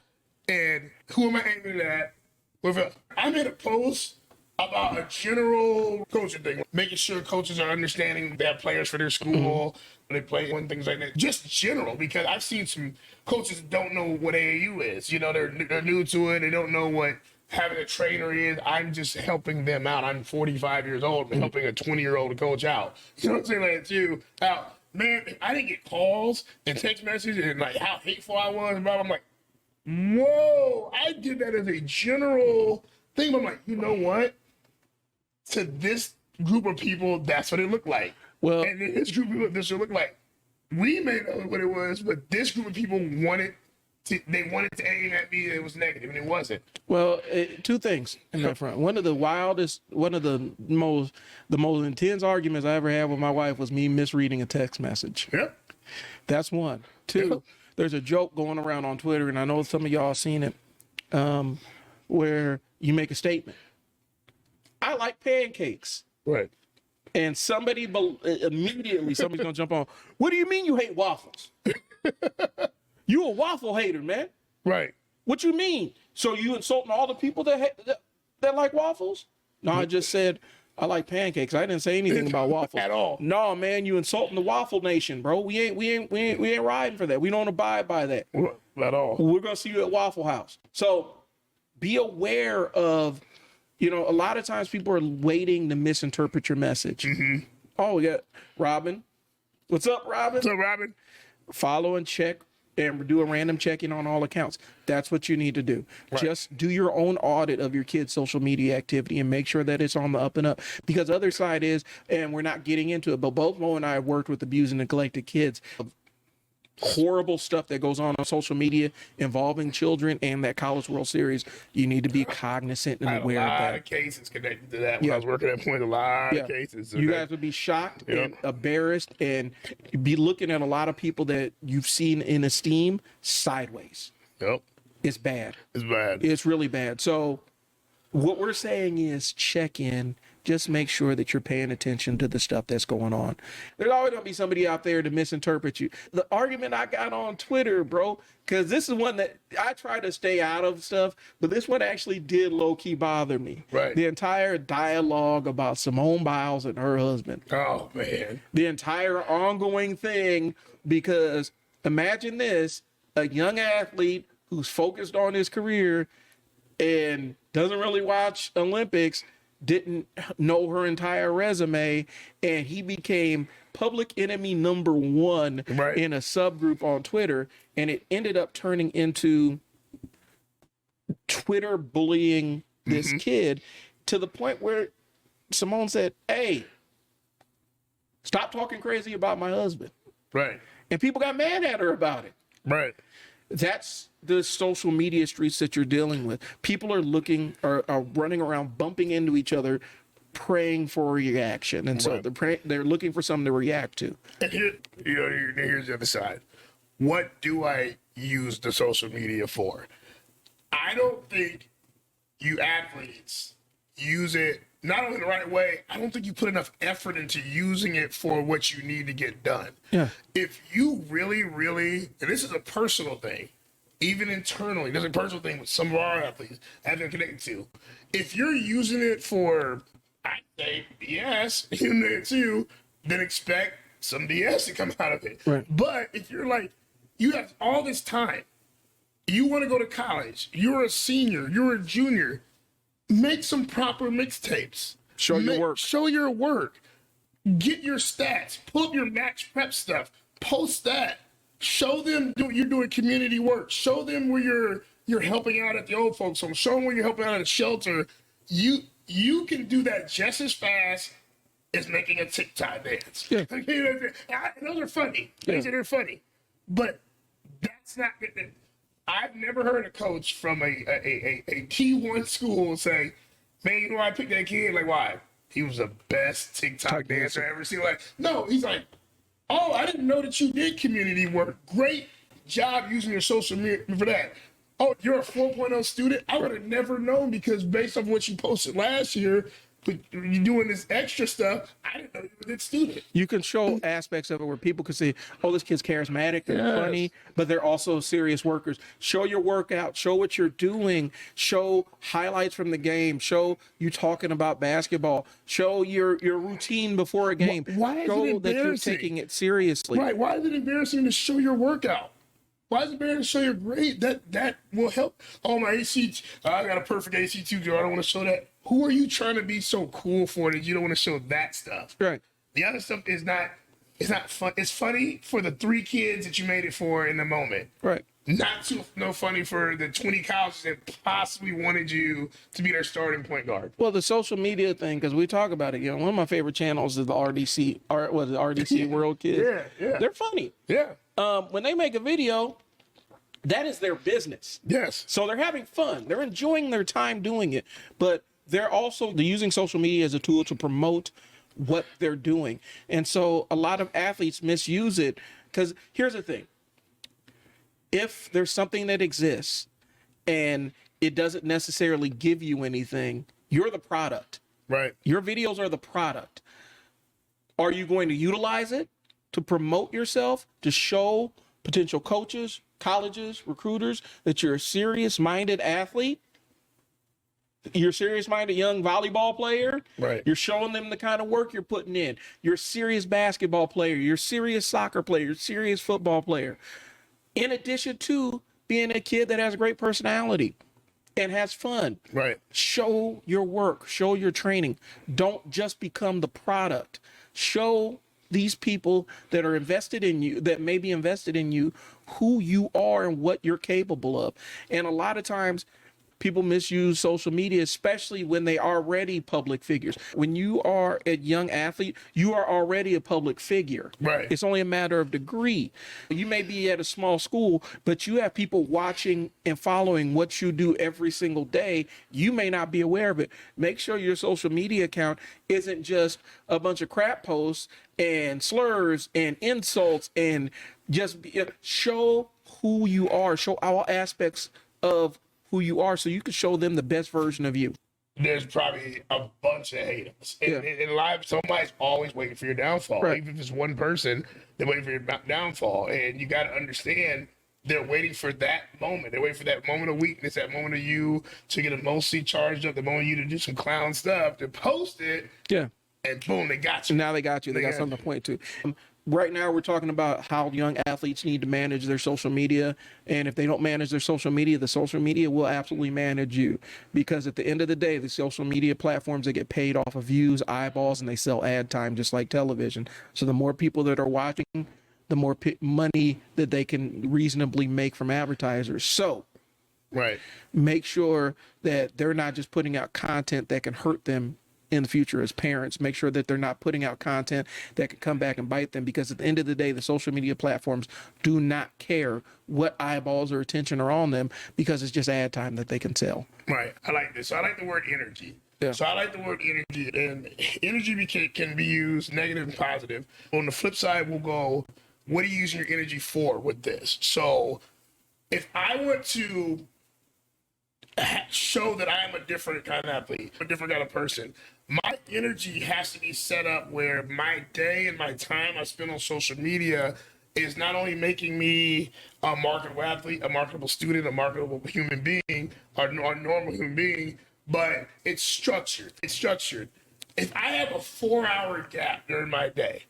And who am I aiming at? I made a post about a general coaching thing, making sure coaches are understanding they have players for their school, when they play and things like that. Just general, because I've seen some coaches that don't know what AAU is. You know, they're new to it. They don't know what having a trainer is. I'm just helping them out. I'm 45 years old. I'm helping a 20-year-old coach out. You know what I'm saying? Like, too. Now, man, I didn't get calls and text messages and like how hateful I was. And blah, blah. I'm like, whoa, I did that as a general thing. But I'm like, you know what? To this group of people, that's what it looked like. Well, and this group of people, this would look like. We may know what it was, but this group of people wanted to aim at me. It was negative, and it wasn't. Well, two things in that front. One of the most intense arguments I ever had with my wife was me misreading a text message. Yeah, that's one. Two, there's a joke going around on Twitter, and I know some of y'all seen it, where you make a statement. I like pancakes. Right. And immediately somebody's gonna jump on. What do you mean you hate waffles? You a waffle hater, man. Right. What you mean? So you insulting all the people that like waffles? No, I just said I like pancakes. I didn't say anything about waffles at all. No, man, you insulting the waffle nation, bro. We ain't riding for that. We don't abide by that at all. We're gonna see you at Waffle House. So be aware of. You know, a lot of times people are waiting to misinterpret your message. Mm-hmm. Oh, we got Robin. What's up, Robin? What's up, Robin? Follow and check and do a random check-in on all accounts. That's what you need to do. Right. Just do your own audit of your kids' social media activity and make sure that it's on the up and up. Because the other side is, and we're not getting into it, but both Mo and I have worked with abused and neglected kids. horrible stuff that goes on social media involving children and that College World Series, you need to be cognizant and aware of A lot that. of cases connected to that when I was working at Point. A lot of cases. You guys would be shocked and embarrassed, and you'd be looking at a lot of people that you've seen in esteem sideways. Yep. It's bad. It's bad. It's really bad. So what we're saying is check in. Just make sure that you're paying attention to the stuff that's going on. There's always going to be somebody out there to misinterpret you. The argument I got on Twitter, bro, because this is one that I try to stay out of stuff, but this one actually did low-key bother me. Right. The entire dialogue about Simone Biles and her husband. Oh, man. The entire ongoing thing, because imagine this, a young athlete who's focused on his career and doesn't really watch Olympics, didn't know her entire resume, and he became public enemy number one in a subgroup on Twitter, and it ended up turning into Twitter bullying this kid to the point where Simone said, hey, stop talking crazy about my husband. Right. And people got mad at her about it. Right. That's the social media streets that you're dealing with. People are looking, are running around, bumping into each other, praying for a reaction, and so they're looking for something to react to. And here, here's the other side. What do I use the social media for? I don't think you athletes use it not only the right way. I don't think you put enough effort into using it for what you need to get done. Yeah. If you really, really, and this is a personal thing, even internally, there's a personal thing with some of our athletes I've been connected to. If you're using it for, I say, BS, you know, too, then expect some BS to come out of it. Right. But if you're like, you have all this time, you want to go to college, you're a senior, you're a junior, make some proper mixtapes. Show your work. Show your work. Get your stats. Pull up your match prep stuff. Post that. Show them you're doing community work. Show them where you're helping out at the old folks home. Show them where you're helping out at a shelter. You can do that just as fast as making a TikTok dance. Yeah. Those are funny. They're funny. But that's not good. I've never heard a coach from a T1 school say, man, you know, I picked that kid. Like, why? He was the best TikTok dancer I ever seen. Like, no, he's like, oh, I didn't know that you did community work. Great job using your social media for that. Oh, you're a 4.0 student? I would have never known, because based on what you posted last year, but you're doing this extra stuff, I didn't know you were a good student. You can show aspects of it where people can say, oh, this kid's charismatic, they're funny, but they're also serious workers. Show your workout, show what you're doing, show highlights from the game, show you talking about basketball, show your routine before a game. Why is it embarrassing? That you're taking it seriously. Right. Why is it embarrassing to show your workout? Why is it embarrassing to show your grade? That will help. Oh, my ACT, I got a perfect ACT, Joe. I don't want to show that. Who are you trying to be so cool for that you don't want to show that stuff? Right. The other stuff is not fun. It's funny for the 3 kids that you made it for in the moment. Right. Not funny for the 20 colleges that possibly wanted you to be their starting point guard. Well, the social media thing, because we talk about it, one of my favorite channels is the RDC World Kids. Yeah. They're funny. Yeah. When they make a video, that is their business. Yes. So they're having fun. They're enjoying their time doing it. But they're using social media as a tool to promote what they're doing. And so a lot of athletes misuse it, because here's the thing. If there's something that exists and it doesn't necessarily give you anything, you're the product. Right. Your videos are the product. Are you going to utilize it to promote yourself, to show potential coaches, colleges, recruiters that you're a serious-minded athlete? You're a serious-minded young volleyball player. Right. You're showing them the kind of work you're putting in. You're a serious basketball player. You're a serious soccer player. You're a serious football player. In addition to being a kid that has a great personality and has fun. Right. Show your work. Show your training. Don't just become the product. Show these people that are invested in you, that may be invested in you, who you are and what you're capable of. And a lot of times People misuse social media, especially when they are already public figures. When you are a young athlete, you are already a public figure. Right. It's only a matter of degree. You may be at a small school, but you have people watching and following what you do every single day. You may not be aware of it. Make sure your social media account isn't just a bunch of crap posts and slurs and insults, and just show who you are, show all aspects of who you are, so you can show them the best version of you. There's probably a bunch of haters. In life, somebody's always waiting for your downfall. Right. Even if it's one person, they're waiting for your downfall. And you got to understand, they're waiting for that moment. They're waiting for that moment of weakness, that moment of you to get emotionally charged up, the moment of you to do some clown stuff, to post it. Yeah. And boom, they got you. Now they got you. They got something to point to. Right now, we're talking about how young athletes need to manage their social media. And if they don't manage their social media, the social media will absolutely manage you. Because at the end of the day, the social media platforms, they get paid off of views, eyeballs, and they sell ad time just like television. So the more people that are watching, the more money that they can reasonably make from advertisers. So right. Make sure that they're not just putting out content that can hurt them in the future as parents. Make sure that they're not putting out content that could come back and bite them, because at the end of the day, the social media platforms do not care what eyeballs or attention are on them, because it's just ad time that they can sell. Right. I like this. So I like the word energy. Yeah. So I like the word energy, and energy can be used negative and positive. On the flip side, we'll go, what are you using your energy for with this? So if I want to show that I am a different kind of athlete, a different kind of person, my energy has to be set up where my day and my time I spend on social media is not only making me a marketable athlete, a marketable student, a marketable human being, or normal human being, but it's structured. It's structured. If I have a 4-hour gap during my day,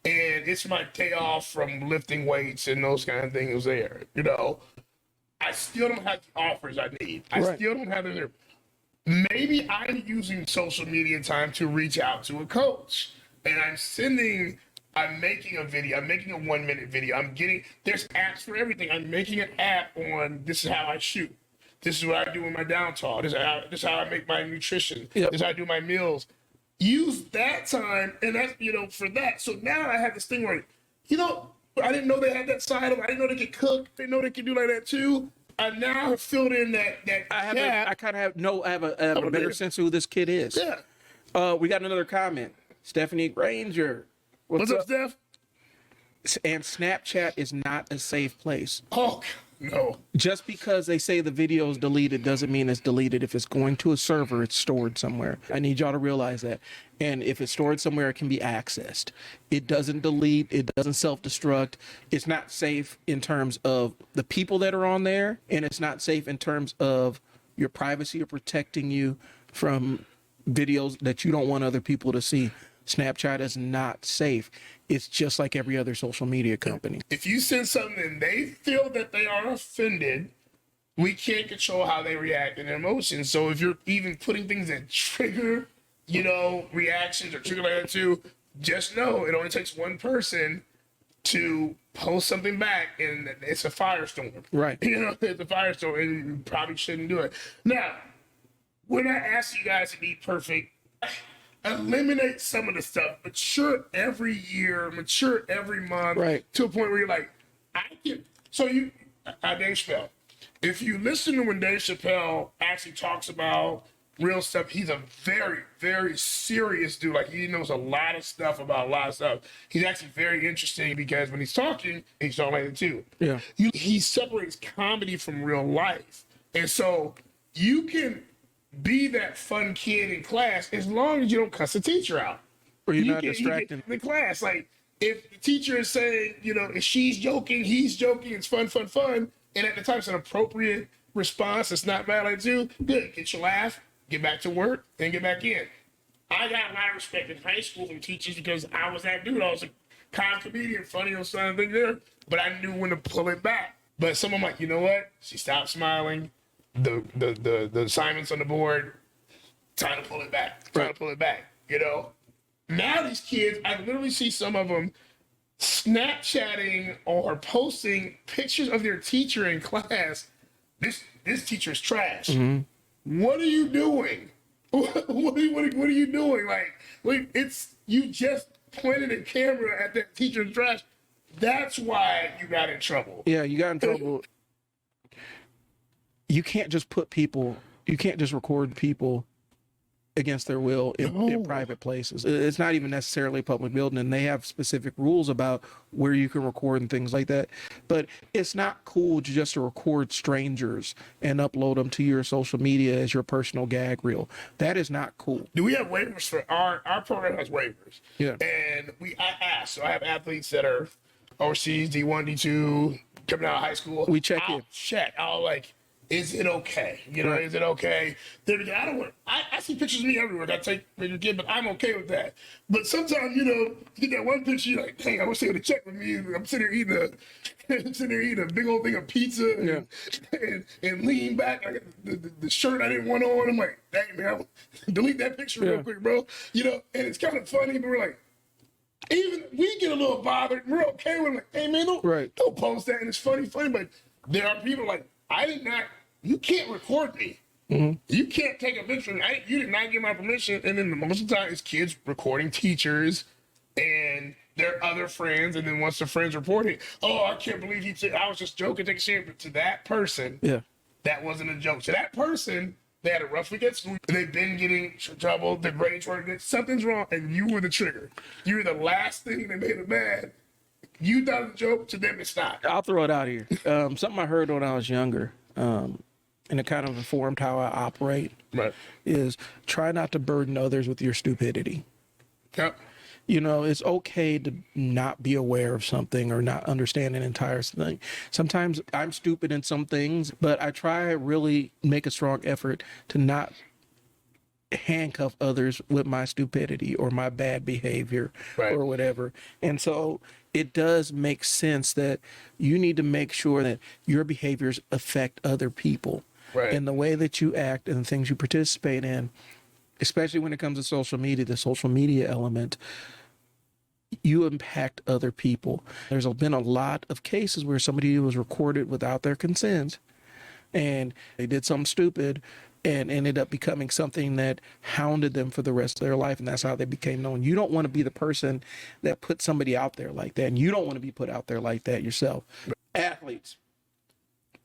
and it's my day off from lifting weights and those kind of things there, I still don't have the offers I need. I still don't have the. Maybe I'm using social media time to reach out to a coach, and I'm making a video. I'm making a 1-minute video. There's apps for everything. I'm making an app on, this is how I shoot. This is what I do with my down talk. This is how I make my nutrition. Yep. This is how I do my meals. Use that time, and that's, for that. So now I have this thing where, I didn't know they had that side of it. I didn't know they could cook. I didn't know they could do like that too. I now have filled in that I have a better sense of who this kid is. Yeah. We got another comment. Stephanie Granger. What's up, Steph? And Snapchat is not a safe place. Oh, no. Just because they say the video is deleted doesn't mean it's deleted. If it's going to a server, it's stored somewhere. I need y'all to realize that. And if it's stored somewhere, it can be accessed. It doesn't delete. It doesn't self-destruct. It's not safe in terms of the people that are on there, and it's not safe in terms of your privacy or protecting you from videos that you don't want other people to see. Snapchat is not safe. It's just like every other social media company. If you send something and they feel that they are offended, we can't control how they react and their emotions. So if you're even putting things that trigger, reactions or trigger like that too, just know it only takes one person to post something back, and it's a firestorm. Right. It's a firestorm, and you probably shouldn't do it. Now, we're not asking you guys to be perfect. Eliminate some of the stuff, mature every year, mature every month, right, to a point where you're like, Dave Chappelle. If you listen to when Dave Chappelle actually talks about real stuff, he's a very, very serious dude. Like, he knows a lot of stuff about a lot of stuff. He's actually very interesting, because when he's talking like that too. Yeah. He separates comedy from real life. And so you can be that fun kid in class as long as you don't cuss the teacher out. Or you're not distracting the class. Like, if the teacher is saying, if she's joking, he's joking, it's fun, and at the time it's an appropriate response, it's not bad like too, good. Get your laugh, get back to work, and get back in. I got a lot of respect in high school from teachers, because I was that dude. I was a comic comedian, funny or something there, but I knew when to pull it back. But someone like, you know what? She stopped smiling. The assignments on the board, time to pull it back. Now these kids, I literally see some of them Snapchatting or posting pictures of their teacher in class. This teacher is trash. Mm-hmm. what are you doing? What are you doing? Like it's you just pointed a camera at that teacher's trash. That's why you got in trouble. Yeah, you got in trouble. You can't just record people against their will in private places. It's not even necessarily a public building, and they have specific rules about where you can record and things like that. But it's not cool just to record strangers and upload them to your social media as your personal gag reel. That is not cool. Do we have waivers for our program? Has waivers. Yeah. And I asked. So I have athletes that are overseas, D1, D2, coming out of high school. We check in. I'll like, is it okay? You know, Is it okay? I don't want. I see pictures of me everywhere. I take with your kid, but I'm okay with that. But sometimes, you get that one picture, you're like, dang, I wish they would have checked with me. I'm sitting there eating a big old thing of pizza and lean back. I got the shirt I didn't want on. I'm like, dang, man, delete that picture real quick, bro. And it's kind of funny, but we're like, even we get a little bothered. We're okay with it. Like, hey, man, don't post that. And it's funny, but there are people like, you can't record me. Mm-hmm. You can't take a picture. You did not give my permission. And then most of the time, it's kids recording teachers and their other friends. And then once the friends report it, I can't believe I was just joking, take a shit. But to that person, that wasn't a joke. To that person, they had a rough week at school. They've been getting trouble. The grades were something's wrong, and you were the trigger. You were the last thing that made it bad. You thought it was a joke. To them, it's not. I'll throw it out here. Something I heard when I was younger. And it kind of informed how I operate, is try not to burden others with your stupidity. Yep. It's okay to not be aware of something or not understand an entire thing. Sometimes I'm stupid in some things, but I try to really make a strong effort to not handcuff others with my stupidity or my bad behavior or whatever. And so it does make sense that you need to make sure that your behaviors affect other people. And the way that you act and the things you participate in, especially when it comes to social media, the social media element, you impact other people. There's been a lot of cases where somebody was recorded without their consent and they did something stupid and ended up becoming something that hounded them for the rest of their life. And that's how they became known. You don't want to be the person that put somebody out there like that. And you don't want to be put out there like that yourself. Athletes.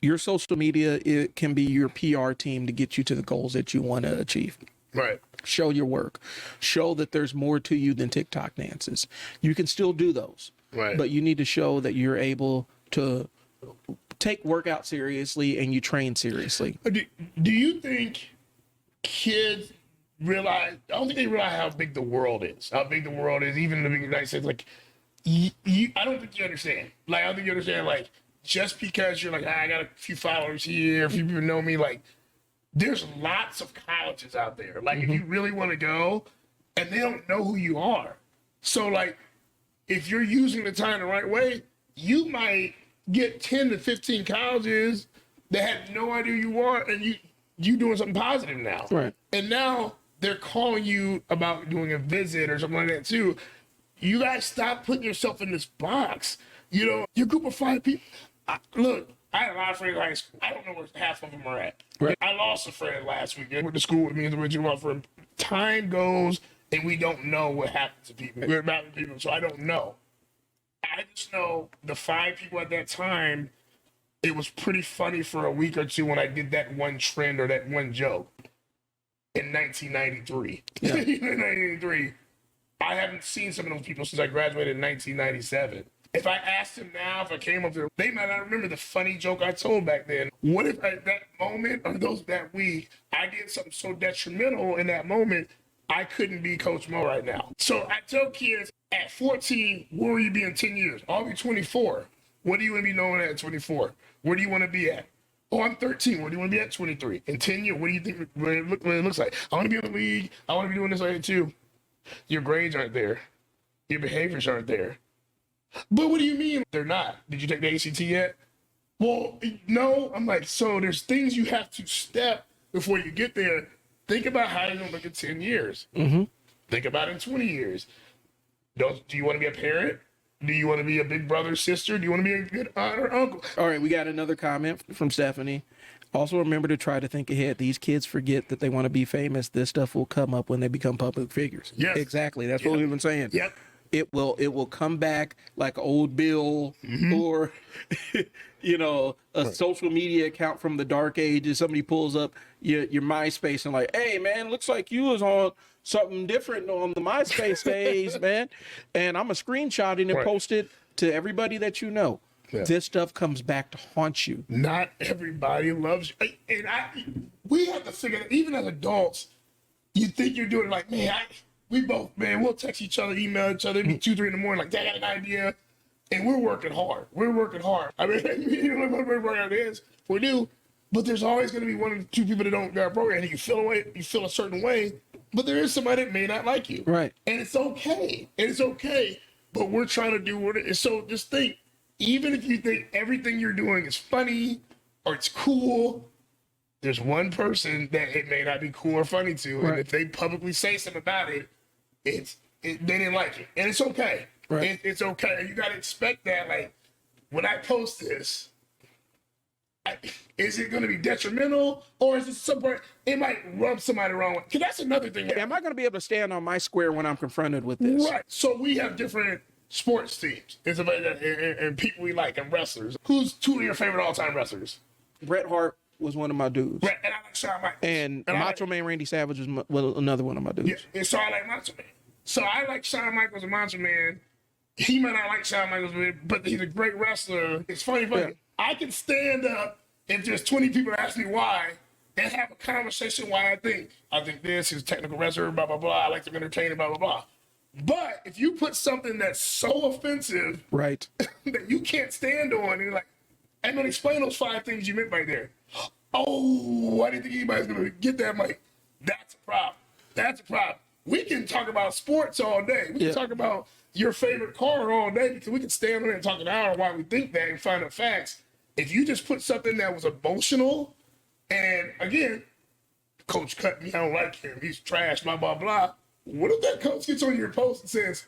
Your social media, it can be your PR team to get you to the goals that you want to achieve. Show your work. Show that there's more to you than TikTok dances. You can still do those. But you need to show that you're able to take workout seriously and you train seriously. Do you think kids realize, I don't think they realize how big the world is. How big the world is, even in the United States. Like, I don't think you understand. Like, I don't think you understand, like, just because you're like, I got a few followers here, a few people know me, like, there's lots of colleges out there. Like, if you really want to go, and they don't know who you are. So, like, if you're using the time the right way, you might get 10 to 15 colleges that have no idea who you are, and you doing something positive now. And now they're calling you about doing a visit or something like that, too. You guys stop putting yourself in this box. Your group of 5 people. Look, I had a lot of friends in high school. I don't know where half of them are at. I lost a friend last week. They went to school with me and the original friend. Time goes, and we don't know what happens to people. We're about people, so I don't know. I just know the 5 people at that time, it was pretty funny for a week or two when I did that one trend or that one joke in 1993. In 1993. I haven't seen some of those people since I graduated in 1997. If I asked them now, if I came up to them, they might not remember the funny joke I told back then. What if at that moment or that week, I did something so detrimental in that moment, I couldn't be Coach Mo right now. So I tell kids, at 14, where will you be in 10 years? I'll be 24. What do you want to be known at 24? Where do you want to be at? Oh, I'm 13. Where do you want to be at 23? In 10 years, what do you think what it looks like? I want to be in the league. I want to be doing this like that too. Your grades aren't there. Your behaviors aren't there. But what do you mean they're not? Did you take the ACT yet? Well, no. I'm like, so there's things you have to step before you get there. Think about how you're going to look in 10 years. Think about in 20 years. Do you want to be a parent? Do you want to be a big brother, sister? Do you want to be a good aunt or uncle? All right, we got another comment from Stephanie. Also, remember to try to think ahead. These kids forget that they want to be famous. This stuff will come up when they become public figures. Yes. Exactly. That's what we've been saying. Yep. It will come back like old Bill or, a social media account from the dark ages. Somebody pulls up your MySpace and like, hey, man, looks like you was on something different on the MySpace days, man. And I'm a screenshot it and post it to everybody that you know. Yeah. This stuff comes back to haunt you. Not everybody loves you. And we have to figure that even as adults, you think you're doing it like, we'll text each other, email each other, be 2, 3 in the morning, like, Dad, I got an idea. And we're working hard. I mean, you know what program it is. We do. But there's always going to be 1 or 2 people that don't got a program. And you feel a certain way. But there is somebody that may not like you. Right. And it's okay. But we're trying to do what it is. So just think, even if you think everything you're doing is funny or it's cool, there's one person that it may not be cool or funny to. Right. And if they publicly say something about it, they didn't like it. And it's okay. Right. It's okay. And you got to expect that. Like, when I post this, is it going to be detrimental, or is it somewhere it might rub somebody the wrong way? Because that's another thing. Am I going to be able to stand on my square when I'm confronted with this? Right. So we have different sports teams and people we like and wrestlers. Who's 2 of your favorite all-time wrestlers? Bret Hart was one of my dudes. Right. And I like Shawn Michaels. And Macho Man Randy Savage was another one of my dudes. Yeah. And so I like Macho Man. So I like Shawn Michaels and Macho Man. He might not like Shawn Michaels, but he's a great wrestler. It's funny. Yeah. I can stand up if there's 20 people that ask me why and have a conversation why I think this, he's a technical wrestler, blah, blah, blah. I like to entertain, blah, blah, blah. But if you put something that's so offensive right, that you can't stand on, and you're like, I'm going to explain those 5 things you meant right there. Oh, I didn't think anybody's going to get that, Mike. That's a problem. We can talk about sports all day. We can talk about your favorite car all day, because we can stand on there and talk an hour why we think that and find out facts. If you just put something that was emotional, and again, coach cut me, I don't like him, he's trash, blah, blah, blah. What if that coach gets on your post and says,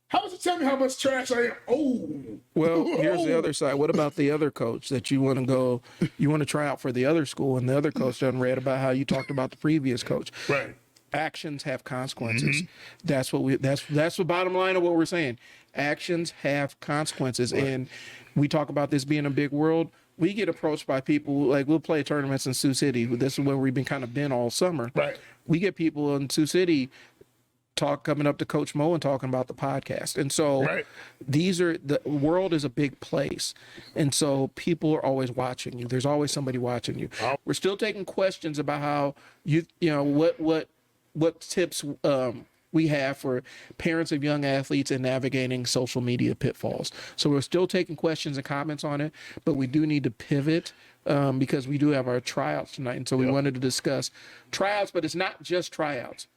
how would you tell me how much trash I am? Oh. Well, here's the other side. What about the other coach that you want to try out for the other school, and the other coach done read about how you talked about the previous coach? Right. Actions have consequences. That's the bottom line of what we're saying. Actions have consequences. Right. And we talk about this being a big world. We get approached by people, like we'll play tournaments in Sioux City. This is where we've been all summer. Right. We get people in Sioux City coming up to Coach Mo and talking about the podcast. And so the world is a big place. And so people are always watching you. There's always somebody watching you. Oh. We're still taking questions about how what tips we have for parents of young athletes in navigating social media pitfalls. So we're still taking questions and comments on it, but we do need to pivot because we do have our tryouts tonight. And so we wanted to discuss tryouts, but it's not just tryouts.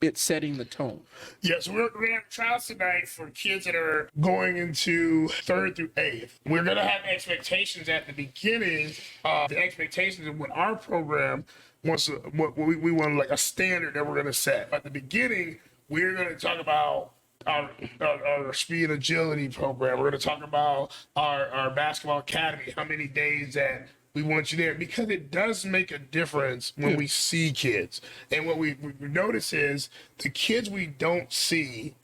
It's setting the tone. Yeah, so we're going to have tryouts tonight for kids that are going into 3rd through 8th. We're going to have expectations at the beginning. The expectations of what our program wants, what we want, like a standard that we're going to set. At the beginning, we're going to talk about our speed and agility program. We're going to talk about our basketball academy, how many days that we want you there, because it does make a difference when we see kids. And what we notice is the kids we don't see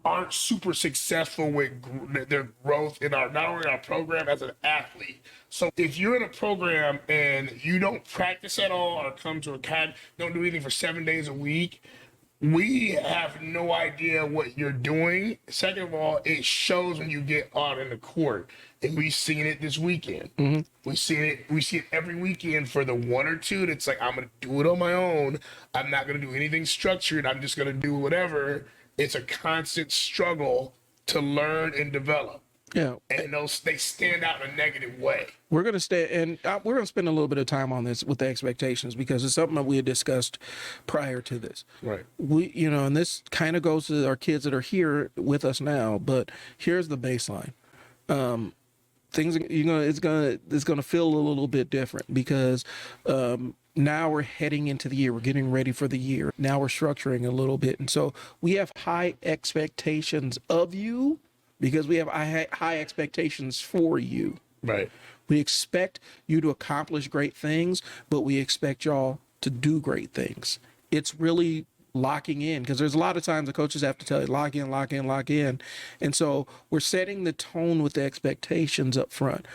aren't super successful with their growth in not only our program as an athlete. So if you're in a program and you don't practice at all or come to academy, don't do anything for 7 days a week, we have no idea what you're doing. Second of all, it shows when you get out in the court. And we've seen it this weekend. Mm-hmm. We see it every weekend for the 1 or 2 that's like, I'm going to do it on my own. I'm not going to do anything structured. I'm just going to do whatever. It's a constant struggle to learn and develop. Yeah. And they stand out in a negative way. We're going to spend a little bit of time on this with the expectations, because it's something that we had discussed prior to this. Right. And this kind of goes to our kids that are here with us now, but here's the baseline. Things it's gonna feel a little bit different, because now we're heading into the year. We're getting ready for the year. Now we're structuring a little bit, and so we have high expectations of you, because we have high expectations for you. Right. We expect you to accomplish great things, but we expect y'all to do great things. It's really locking in, because there's a lot of times the coaches have to tell you lock in, lock in, lock in. And so we're setting the tone with the expectations up front.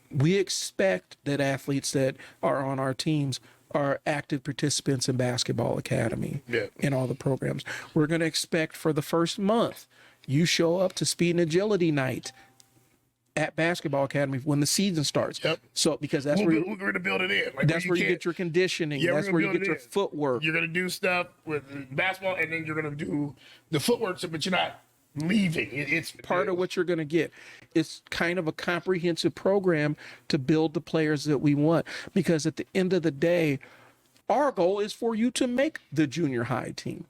We expect that athletes that are on our teams are active participants in Basketball Academy in all the programs. We're going to expect for the first month, you show up to speed and agility night at Basketball Academy when the season starts. So because that's where we're going to build it in. Like, that's where you get your conditioning. That's where you get your footwork. You're going to do stuff with basketball, and then you're going to do the footwork, but you're not leaving. It's part of what you're going to get. It's kind of a comprehensive program to build the players that we want, because at the end of the day, our goal is for you to make the junior high team.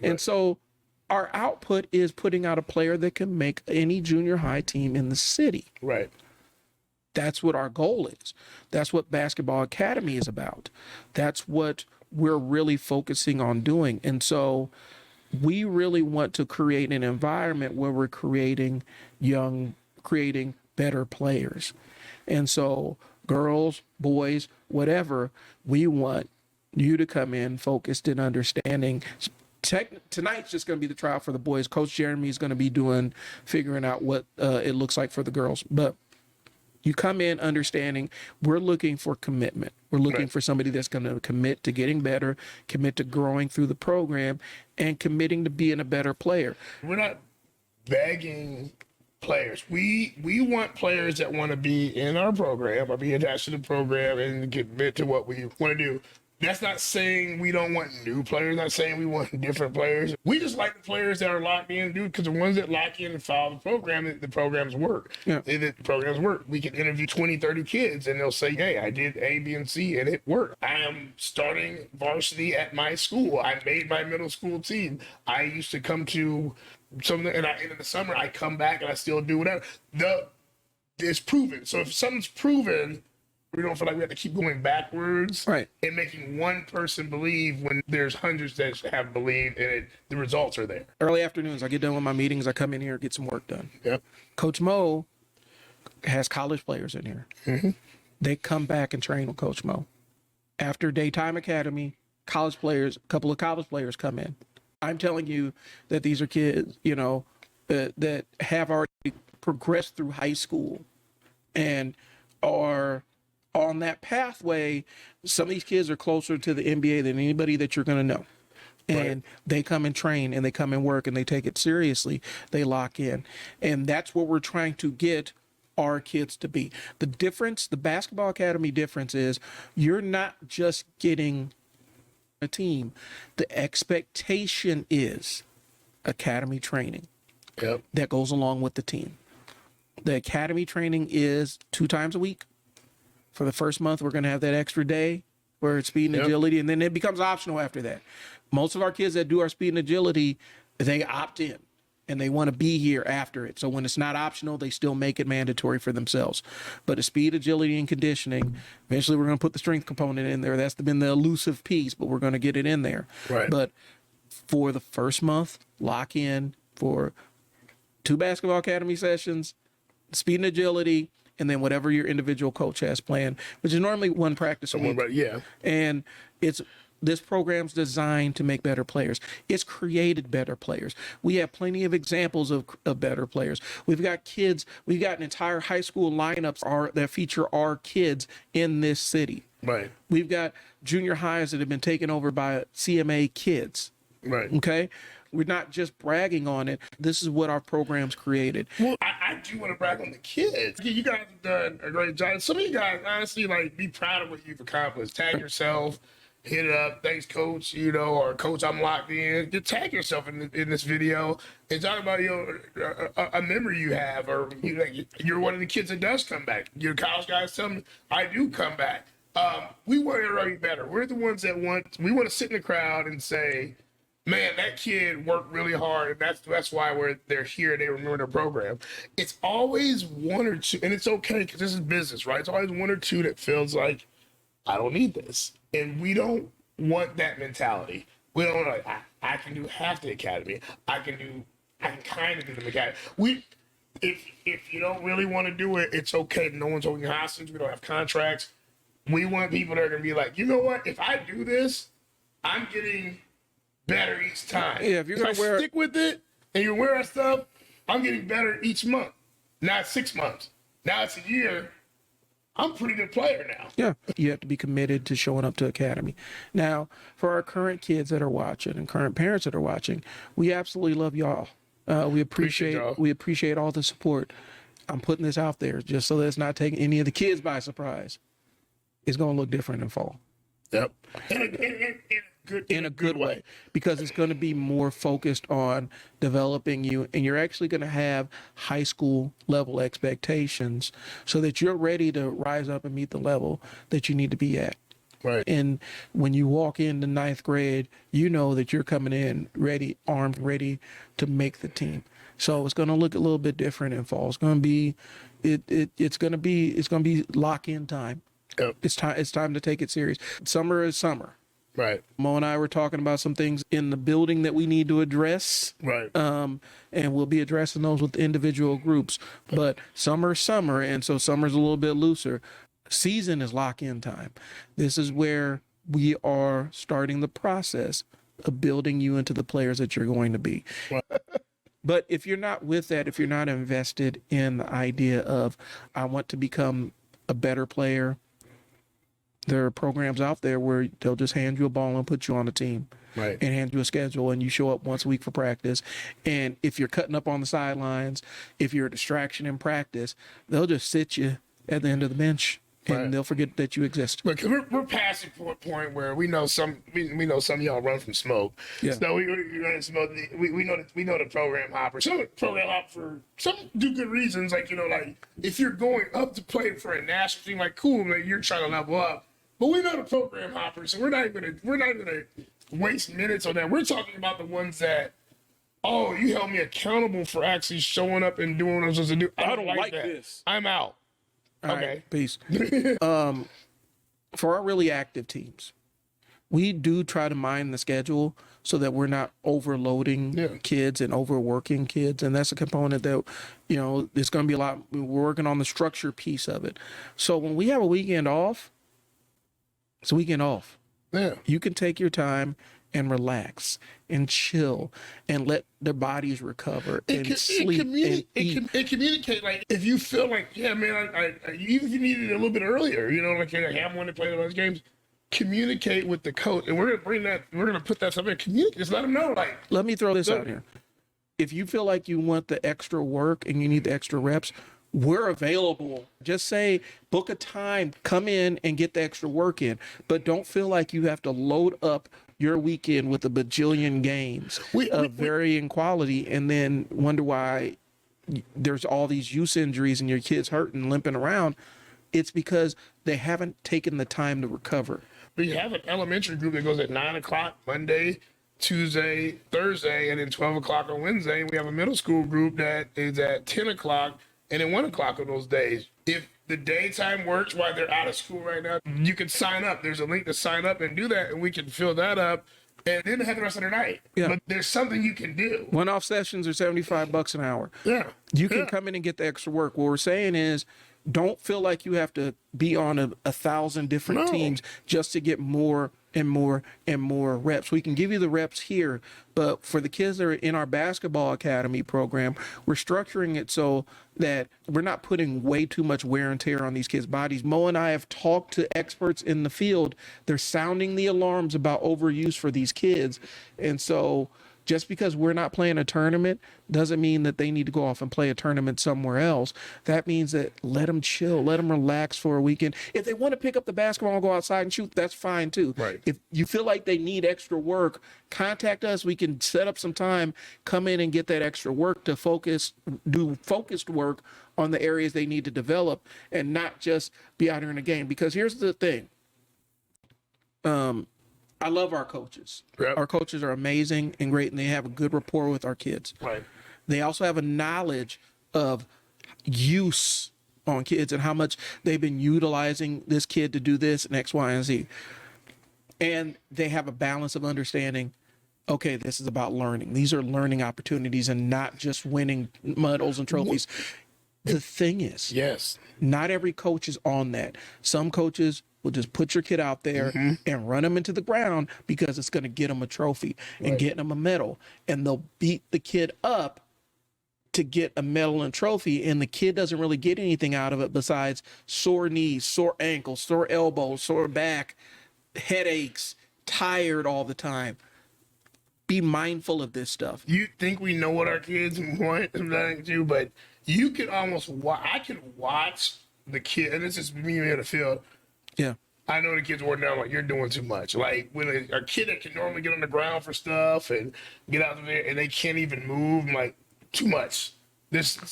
And so our output is putting out a player that can make any junior high team in the city. Right. That's what our goal is. That's what Basketball Academy is about. That's what we're really focusing on doing. And so we really want to create an environment where we're creating better players. And so girls, boys, whatever, we want you to come in focused and understanding. Tonight's just going to be the trial for the boys. Coach Jeremy is going to be figuring out what it looks like for the girls. But you come in understanding we're looking for commitment. We're looking for somebody that's going to commit to getting better, commit to growing through the program, and committing to being a better player. We're not begging players. We want players that want to be in our program or be attached to the program and commit to what we want to do. That's not saying we don't want new players, not saying we want different players. We just like the players that are locked in, dude, because the ones that lock in and follow the program, the programs work. Yeah. The programs work. We can interview 20, 30 kids, and they'll say, hey, I did A, B, and C, and it worked. I am starting varsity at my school. I made my middle school team. I used to come to something, and in the summer, I come back, and I still do whatever. It's proven. So if something's proven, we don't feel like we have to keep going backwards and making one person believe when there's hundreds that have believed and the results are there. Early afternoons, I get done with my meetings. I come in here and get some work done. Yep. Coach Mo has college players in here. Mm-hmm. They come back and train with Coach Mo. After daytime academy, a couple of college players come in. I'm telling you that these are kids, that have already progressed through high school and are on that pathway. Some of these kids are closer to the NBA than anybody that you're going to know. And they come and train, and they come and work, and they take it seriously. They lock in. And that's what we're trying to get our kids to be. The difference, the Basketball Academy difference is you're not just getting a team. The expectation is academy training that goes along with the team. The academy training is 2 times a week. For the first month, we're going to have that extra day where it's speed and agility, and then it becomes optional after that. Most of our kids that do our speed and agility, they opt in, and they want to be here after it. So when it's not optional, they still make it mandatory for themselves. But the speed, agility, and conditioning, eventually we're going to put the strength component in there. That's been the elusive piece, but we're going to get it in there. But for the first month, lock in for 2 Basketball Academy sessions, speed and agility, and then whatever your individual coach has planned, which is normally 1 practice a week. And this program's designed to make better players. It's created better players. We have plenty of examples of better players. We've got an entire high school lineups that feature our kids in this city. We've got junior highs that have been taken over by CMA kids. Okay? We're not just bragging on it. This is what our program's created. Well, I do want to brag on the kids. You guys have done a great job. Some of you guys, honestly, be proud of what you've accomplished. Tag yourself, hit it up. Thanks, coach, or coach, I'm locked in. Just tag yourself in this video and talk about a memory you have, or you're one of the kids that does come back. Your college guys tell me, I do come back. We want to be better. We're the ones that want to sit in the crowd and say, man, that kid worked really hard, and that's why they're here. They remember their program. It's always 1 or 2, and it's okay because this is business, right? It's always 1 or 2 that feels like, I don't need this, and we don't want that mentality. We don't I can do half the academy. I can kind of do the academy. if you don't really want to do it, it's okay. No one's holding hostage. We don't have contracts. We want people that are going to be like, you know what? If I do this, I'm getting better each time. Yeah, if you're going to stick with it and you wear our stuff, I'm getting better each month. Not 6 months. Now it's a year. I'm a pretty good player now. Yeah, you have to be committed to showing up to academy. Now, for our current kids that are watching and current parents that are watching, we absolutely love y'all. We appreciate all the support. I'm putting this out there just so that it's not taking any of the kids by surprise. It's going to look different in fall. Yep. In a good way, because it's going to be more focused on developing you, and you're actually going to have high school level expectations so that you're ready to rise up and meet the level that you need to be at. Right. And when you walk into ninth grade, you know that you're coming in ready, armed, ready to make the team. So it's going to look a little bit different in fall. It's going to be, it's going to be lock-in time. Yep. It's time to take it serious. Summer is summer. Right. Mo and I were talking about some things in the building that we need to address. Right. And we'll be addressing those with individual groups. But summer's summer, and so summer's a little bit looser. Season is lock-in time. This is where we are starting the process of building you into the players that you're going to be. Right. But if you're not with that, if you're not invested in the idea of, I want to become a better player, there are programs out there where they'll just hand you a ball and put you on a team. Right. And hand you a schedule, and you show up once a week for practice. And if you're cutting up on the sidelines, if you're a distraction in practice, they'll just sit you at the end of the bench, and they'll forget that you exist. Look, we're past the point where we know some of y'all run from smoke. Yeah. So we run from smoke. We know the program hopper. Some program hopper, some do good reasons. Like, like if you're going up to play for a national team, like cool, like you're trying to level up. But we know the program hoppers, so we're not gonna waste minutes on that. We're talking about the ones that, you held me accountable for actually showing up and doing what I'm supposed to do. I don't like that. This. I'm out. All okay. Right, peace. For our really active teams, we do try to mind the schedule so that we're not overloading kids and overworking kids. And that's a component that, it's going to be a lot. We're working on the structure piece of it. So when we have a weekend off, it's a weekend off. Yeah. You can take your time and relax and chill and let their bodies recover and sleep and eat. And communicate. Like, if you feel like, yeah, man, I even if you need it a little bit earlier, like I have one to play those games, communicate with the coach. And we're going to put that stuff in. Communicate. Just let them know. Like, let me throw this out here. If you feel like you want the extra work and you need the extra reps, we're available. Just say, book a time, come in and get the extra work in. But don't feel like you have to load up your weekend with a bajillion games of varying quality and then wonder why there's all these use injuries and your kids hurting, limping around. It's because they haven't taken the time to recover. We have an elementary group that goes at 9 o'clock Monday, Tuesday, Thursday, and then 12 o'clock on Wednesday. And we have a middle school group that is at 10 o'clock and then 1 o'clock on those days. If the daytime works while they're out of school right now, you can sign up. There's a link to sign up and do that, and we can fill that up and then have the rest of the night. Yeah. But there's something you can do. One-off sessions are $75 an hour. Yeah. You can come in and get the extra work. What we're saying is, don't feel like you have to be on 1,000 different teams just to get more and more and more reps. We can give you the reps here, but for the kids that are in our basketball academy program, we're structuring it so that we're not putting way too much wear and tear on these kids' bodies. Mo and I have talked to experts in the field. They're sounding the alarms about overuse for these kids. And so just because we're not playing a tournament doesn't mean that they need to go off and play a tournament somewhere else. That means that let them chill, let them relax for a weekend. If they want to pick up the basketball and go outside and shoot, that's fine too. Right. If you feel like they need extra work, contact us. We can set up some time, come in and get that extra work to do focused work on the areas they need to develop and not just be out here in a game. Because here's the thing. I love our coaches. Yep. Our coaches are amazing and great, and they have a good rapport with our kids. Right. They also have a knowledge of use on kids and how much they've been utilizing this kid to do this and X, Y, and Z. And they have a balance of understanding okay, this is about learning. These are learning opportunities and not just winning medals and trophies. The thing is, yes, not every coach is on that. Some coaches will just put your kid out there and run them into the ground because it's going to get them a trophy and get them a medal. And they'll beat the kid up to get a medal and trophy, and the kid doesn't really get anything out of it besides sore knees, sore ankles, sore elbows, sore back, headaches, tired all the time. Be mindful of this stuff. You think we know what our kids want sometimes too, but you can almost I can watch the kid, and this is me in the field. Yeah. I know the kids working down like, you're doing too much. Like when a kid that can normally get on the ground for stuff and get out there and they can't even move, I'm like, too much.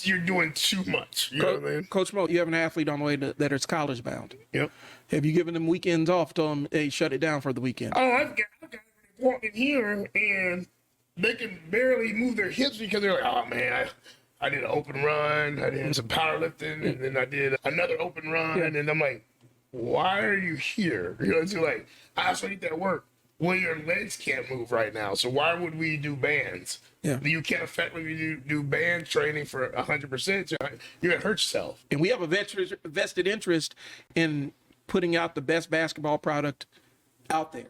You're doing too much. You know what I mean? Coach Mo, you have an athlete on the way that is college bound. Yep. Have you given them weekends off? Tell them, hey, shut it down for the weekend. Oh, I've got walking here and they can barely move their hips because they're like, oh man, I did an open run, I did some powerlifting, and then I did another open run, and I'm like, why are you here? You know, it's like, I also need that work. Well, your legs can't move right now, so why would we do bands? Yeah. You can't effectively do band training for 100%. You're gonna hurt yourself. And we have a vested interest in putting out the best basketball product out there.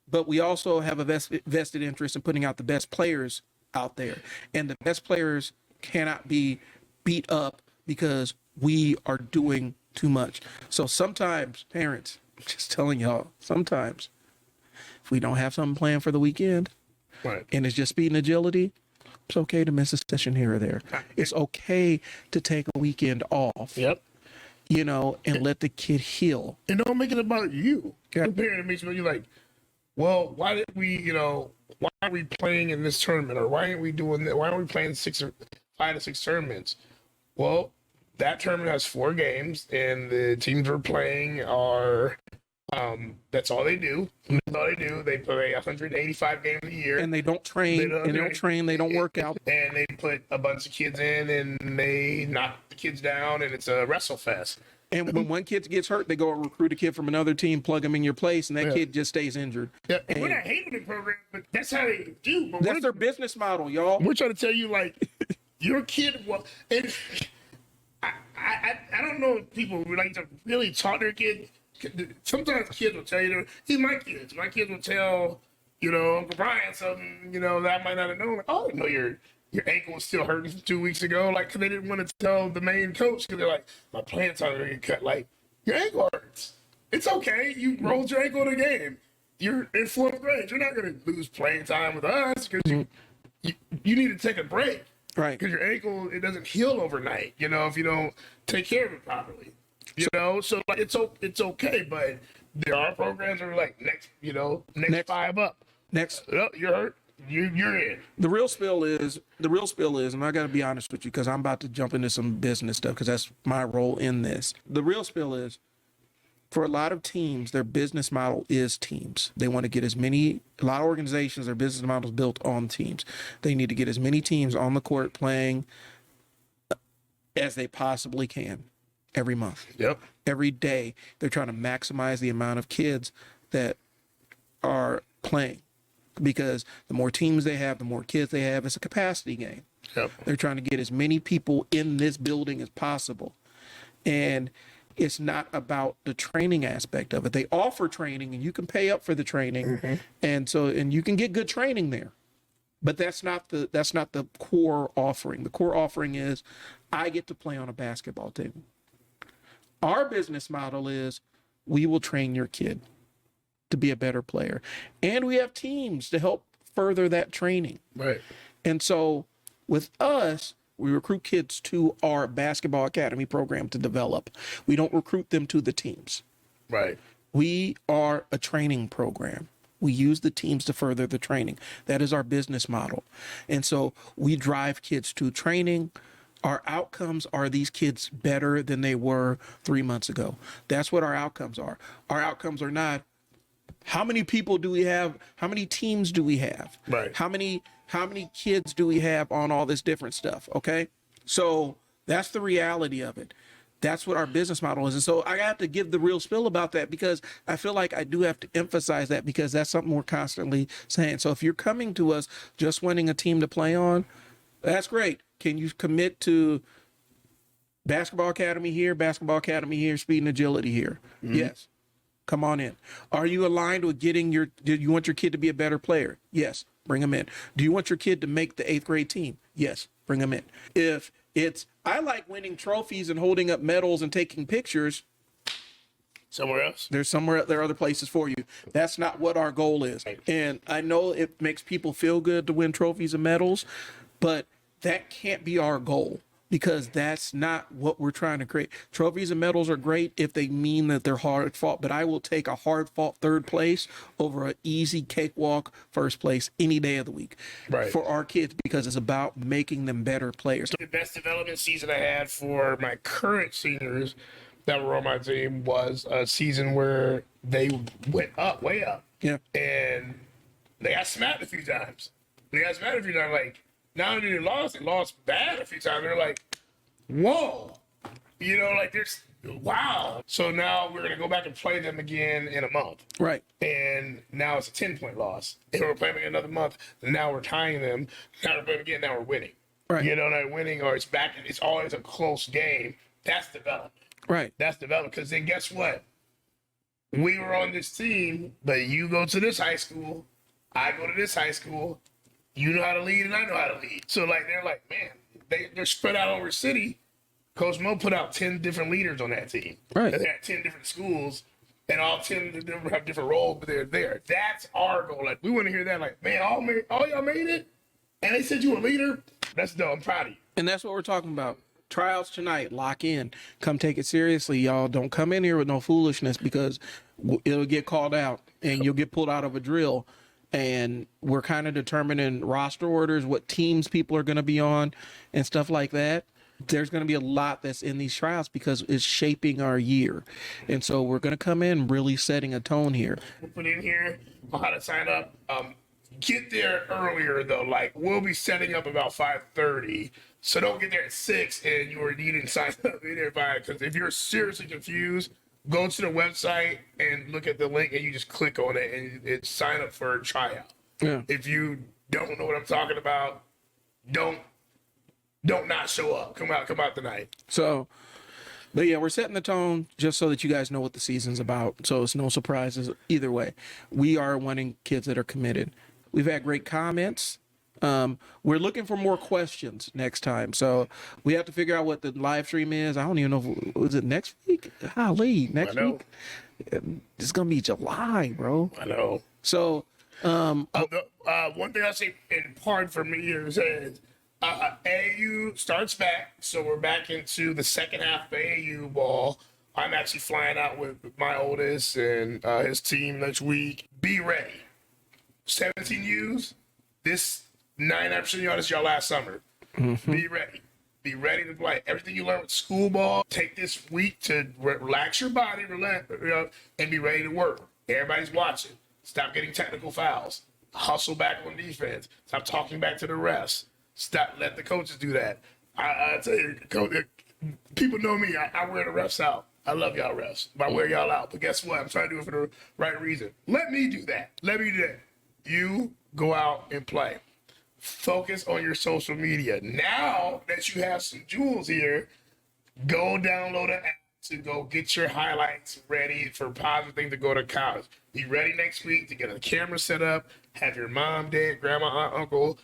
But we also have a vested interest in putting out the best players out there. And the best players cannot be beat up because we are doing too much. So sometimes, parents, I'm just telling y'all, sometimes if we don't have something planned for the weekend, Right. and it's just speed and agility, it's okay to miss a session here or there. It's okay to take a weekend off. Yep. You know, and let the kid heal. And don't make it about you. Yeah. The parent makes you like, well, why did we, why are we playing in this tournament? Or why aren't we doing that? Why aren't we playing 5 to 6 tournaments? Well, that tournament has 4 games, and the teams we're playing are, that's all they do. That's all they do. They play 185 games a year. And they don't train. They don't work out. And they put a bunch of kids in, and they knock the kids down, and it's a wrestle fest. And when one kid gets hurt, they go and recruit a kid from another team, plug him in your place, and that kid just stays injured. Yeah, and we're not hating the program, but that's how they do. But that's their business model, y'all. We're trying to tell you, like, your kid. Well, and I don't know if people like to really talk their kid. Sometimes kids will tell you, "He's my kids." My kids will tell, Uncle Brian something, that I might not have known. Like, oh, I didn't know your ankle was still hurting 2 weeks ago. Like, cause they didn't want to tell the main coach because they're like, my plant's already cut. Like, your ankle hurts. It's okay. You rolled your ankle in a game. You're in 4th grade. You're not going to lose playing time with us because you need to take a break. Right. Because your ankle, it doesn't heal overnight, if you don't take care of it properly. So like, it's okay, but there are programs that are like, next 5 up. Next. Oh, you're hurt. You're in. The real spill is, and I got to be honest with you because I'm about to jump into some business stuff because that's my role in this. The real spill is, for a lot of teams, their business model is teams. They want to get a lot of organizations, their business model is built on teams. They need to get as many teams on the court playing as they possibly can every month. Yep. Every day, they're trying to maximize the amount of kids that are playing. Because the more teams they have, the more kids they have. It's a capacity game. Yep. They're trying to get as many people in this building as possible. And it's not about the training aspect of it. They offer training and you can pay up for the training. Mm-hmm. And you can get good training there. But that's not the core offering. The core offering is I get to play on a basketball team. Our business model is we will train your kid to be a better player. And we have teams to help further that training. Right. And so with us, we recruit kids to our basketball academy program to develop. We don't recruit them to the teams. Right. We are a training program. We use the teams to further the training. That is our business model. And so we drive kids to training. Our outcomes are these kids better than they were 3 months ago. That's what our outcomes are. Our outcomes are not, how many people do we have? How many teams do we have? Right. How many kids do we have on all this different stuff? Okay. So that's the reality of it. That's what our business model is. And so I have to give the real spill about that, because I feel like I do have to emphasize that, because that's something we're constantly saying. So if you're coming to us just wanting a team to play on, that's great. Can you commit to basketball academy here, speed and agility here? Yes. Come on in. Are you aligned with do you want your kid to be a better player? Yes. Bring them in. Do you want your kid to make the 8th grade team? Yes. Bring them in. If I like winning trophies and holding up medals and taking pictures, somewhere else. there are other places for you. That's not what our goal is. And I know it makes people feel good to win trophies and medals, but that can't be our goal, because that's not what we're trying to create. Trophies and medals are great if they mean that they're hard fought, but I will take a hard fought 3rd place over an easy cakewalk 1st place any day of the week for our kids, because it's about making them better players. The best development season I had for my current seniors that were on my team was a season where they went up, way up. Yeah. And they got smacked a few times. Like, not only they lost bad a few times. They're like, whoa, like there's, wow. So now we're going to go back and play them again in a month. Right. And now it's a 10-point loss. And we're playing again another month. And now we're tying them. Now we're playing again. Now we're winning. Right. Not winning, or it's back. It's always a close game. That's development. Right. That's development. Because then guess what? We were on this team, but you go to this high school. I go to this high school. You know how to lead, and I know how to lead. So, like, they're like, man, they're spread out over the city. Coach Mo put out 10 different leaders on that team. Right. They had 10 different schools, and all 10 of them have different roles, but they're there. That's our goal. Like, we want to hear that. Like, man, all y'all made it, and they said you were a leader. That's dope. I'm proud of you. And that's what we're talking about. Tryouts tonight. Lock in. Come take it seriously, y'all. Don't come in here with no foolishness, because it'll get called out, and you'll get pulled out of a drill. And we're kind of determining roster orders, what teams people are going to be on and stuff like that. There's going to be a lot that's in these tryouts, because it's shaping our year. And so we're going to come in really setting a tone here. We'll put in here on how to sign up. Get there earlier, though. Like, we'll be setting up about 5:30. So don't get there at 6 and you didn't sign up in there by, because if you're seriously confused, go to the website and look at the link, and you just click on it, and it's sign up for a tryout. Yeah. If you don't know what I'm talking about, don't not show up. Come out tonight. So, but yeah, we're setting the tone just so that you guys know what the season's about. So it's no surprises either way. We are wanting kids that are committed. We've had great comments. We're looking for more questions next time. So we have to figure out what the live stream is. I don't even know is it next week? Golly, next week? It's going to be July, bro. I know. So, one thing I say in part for me is AAU starts back. So we're back into the second half of AAU ball. I'm actually flying out with my oldest and his team next week. Be ready. 17 U's. This 99% of y'all, this is y'all last summer. Mm-hmm. Be ready. Be ready to play. Everything you learn with school ball, take this week to relax your body, and be ready to work. Everybody's watching. Stop getting technical fouls. Hustle back on defense. Stop talking back to the refs. Let the coaches do that. I tell you, people know me. I wear the refs out. I love y'all refs. I wear y'all out. But guess what? I'm trying to do it for the right reason. Let me do that. You go out and play. Focus on your social media. Now that you have some jewels here, go download an app to go get your highlights ready for positive things to go to college. Be ready next week to get a camera set up, have your mom, dad, grandma, aunt, uncle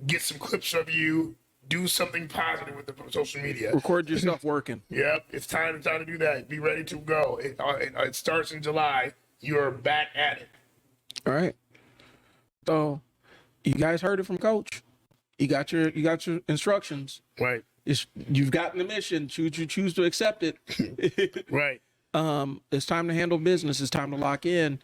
get some clips of you, do something positive with the social media. Record yourself working. Yep, it's time to do that. Be ready to go. It starts in July. You're back at it. All right. So you guys heard it from Coach. You got your instructions. Right. You've gotten the mission. You choose to accept it. Right. It's time to handle business. It's time to lock in.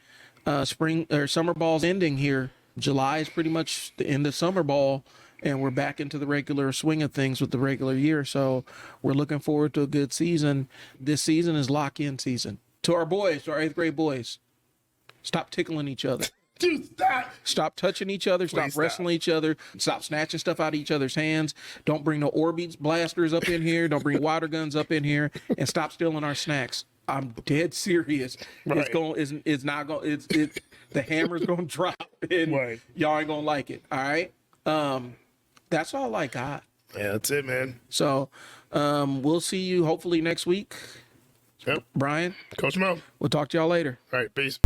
Spring or summer ball's ending here. July is pretty much the end of summer ball, and we're back into the regular swing of things with the regular year. So we're looking forward to a good season. This season is lock-in season. To our boys, to our 8th grade boys, stop tickling each other. Dude, Stop touching each other. Stop wrestling each other. Stop snatching stuff out of each other's hands. Don't bring no Orbeez blasters up in here. Don't bring water guns up in here. And stop stealing our snacks. I'm dead serious. Right. It's not going. The hammer's gonna drop, and y'all ain't gonna like it. All right. That's all I got. Yeah, that's it, man. So, we'll see you hopefully next week. Yep. Brian. Coach Mo. We'll talk to y'all later. All right. Peace.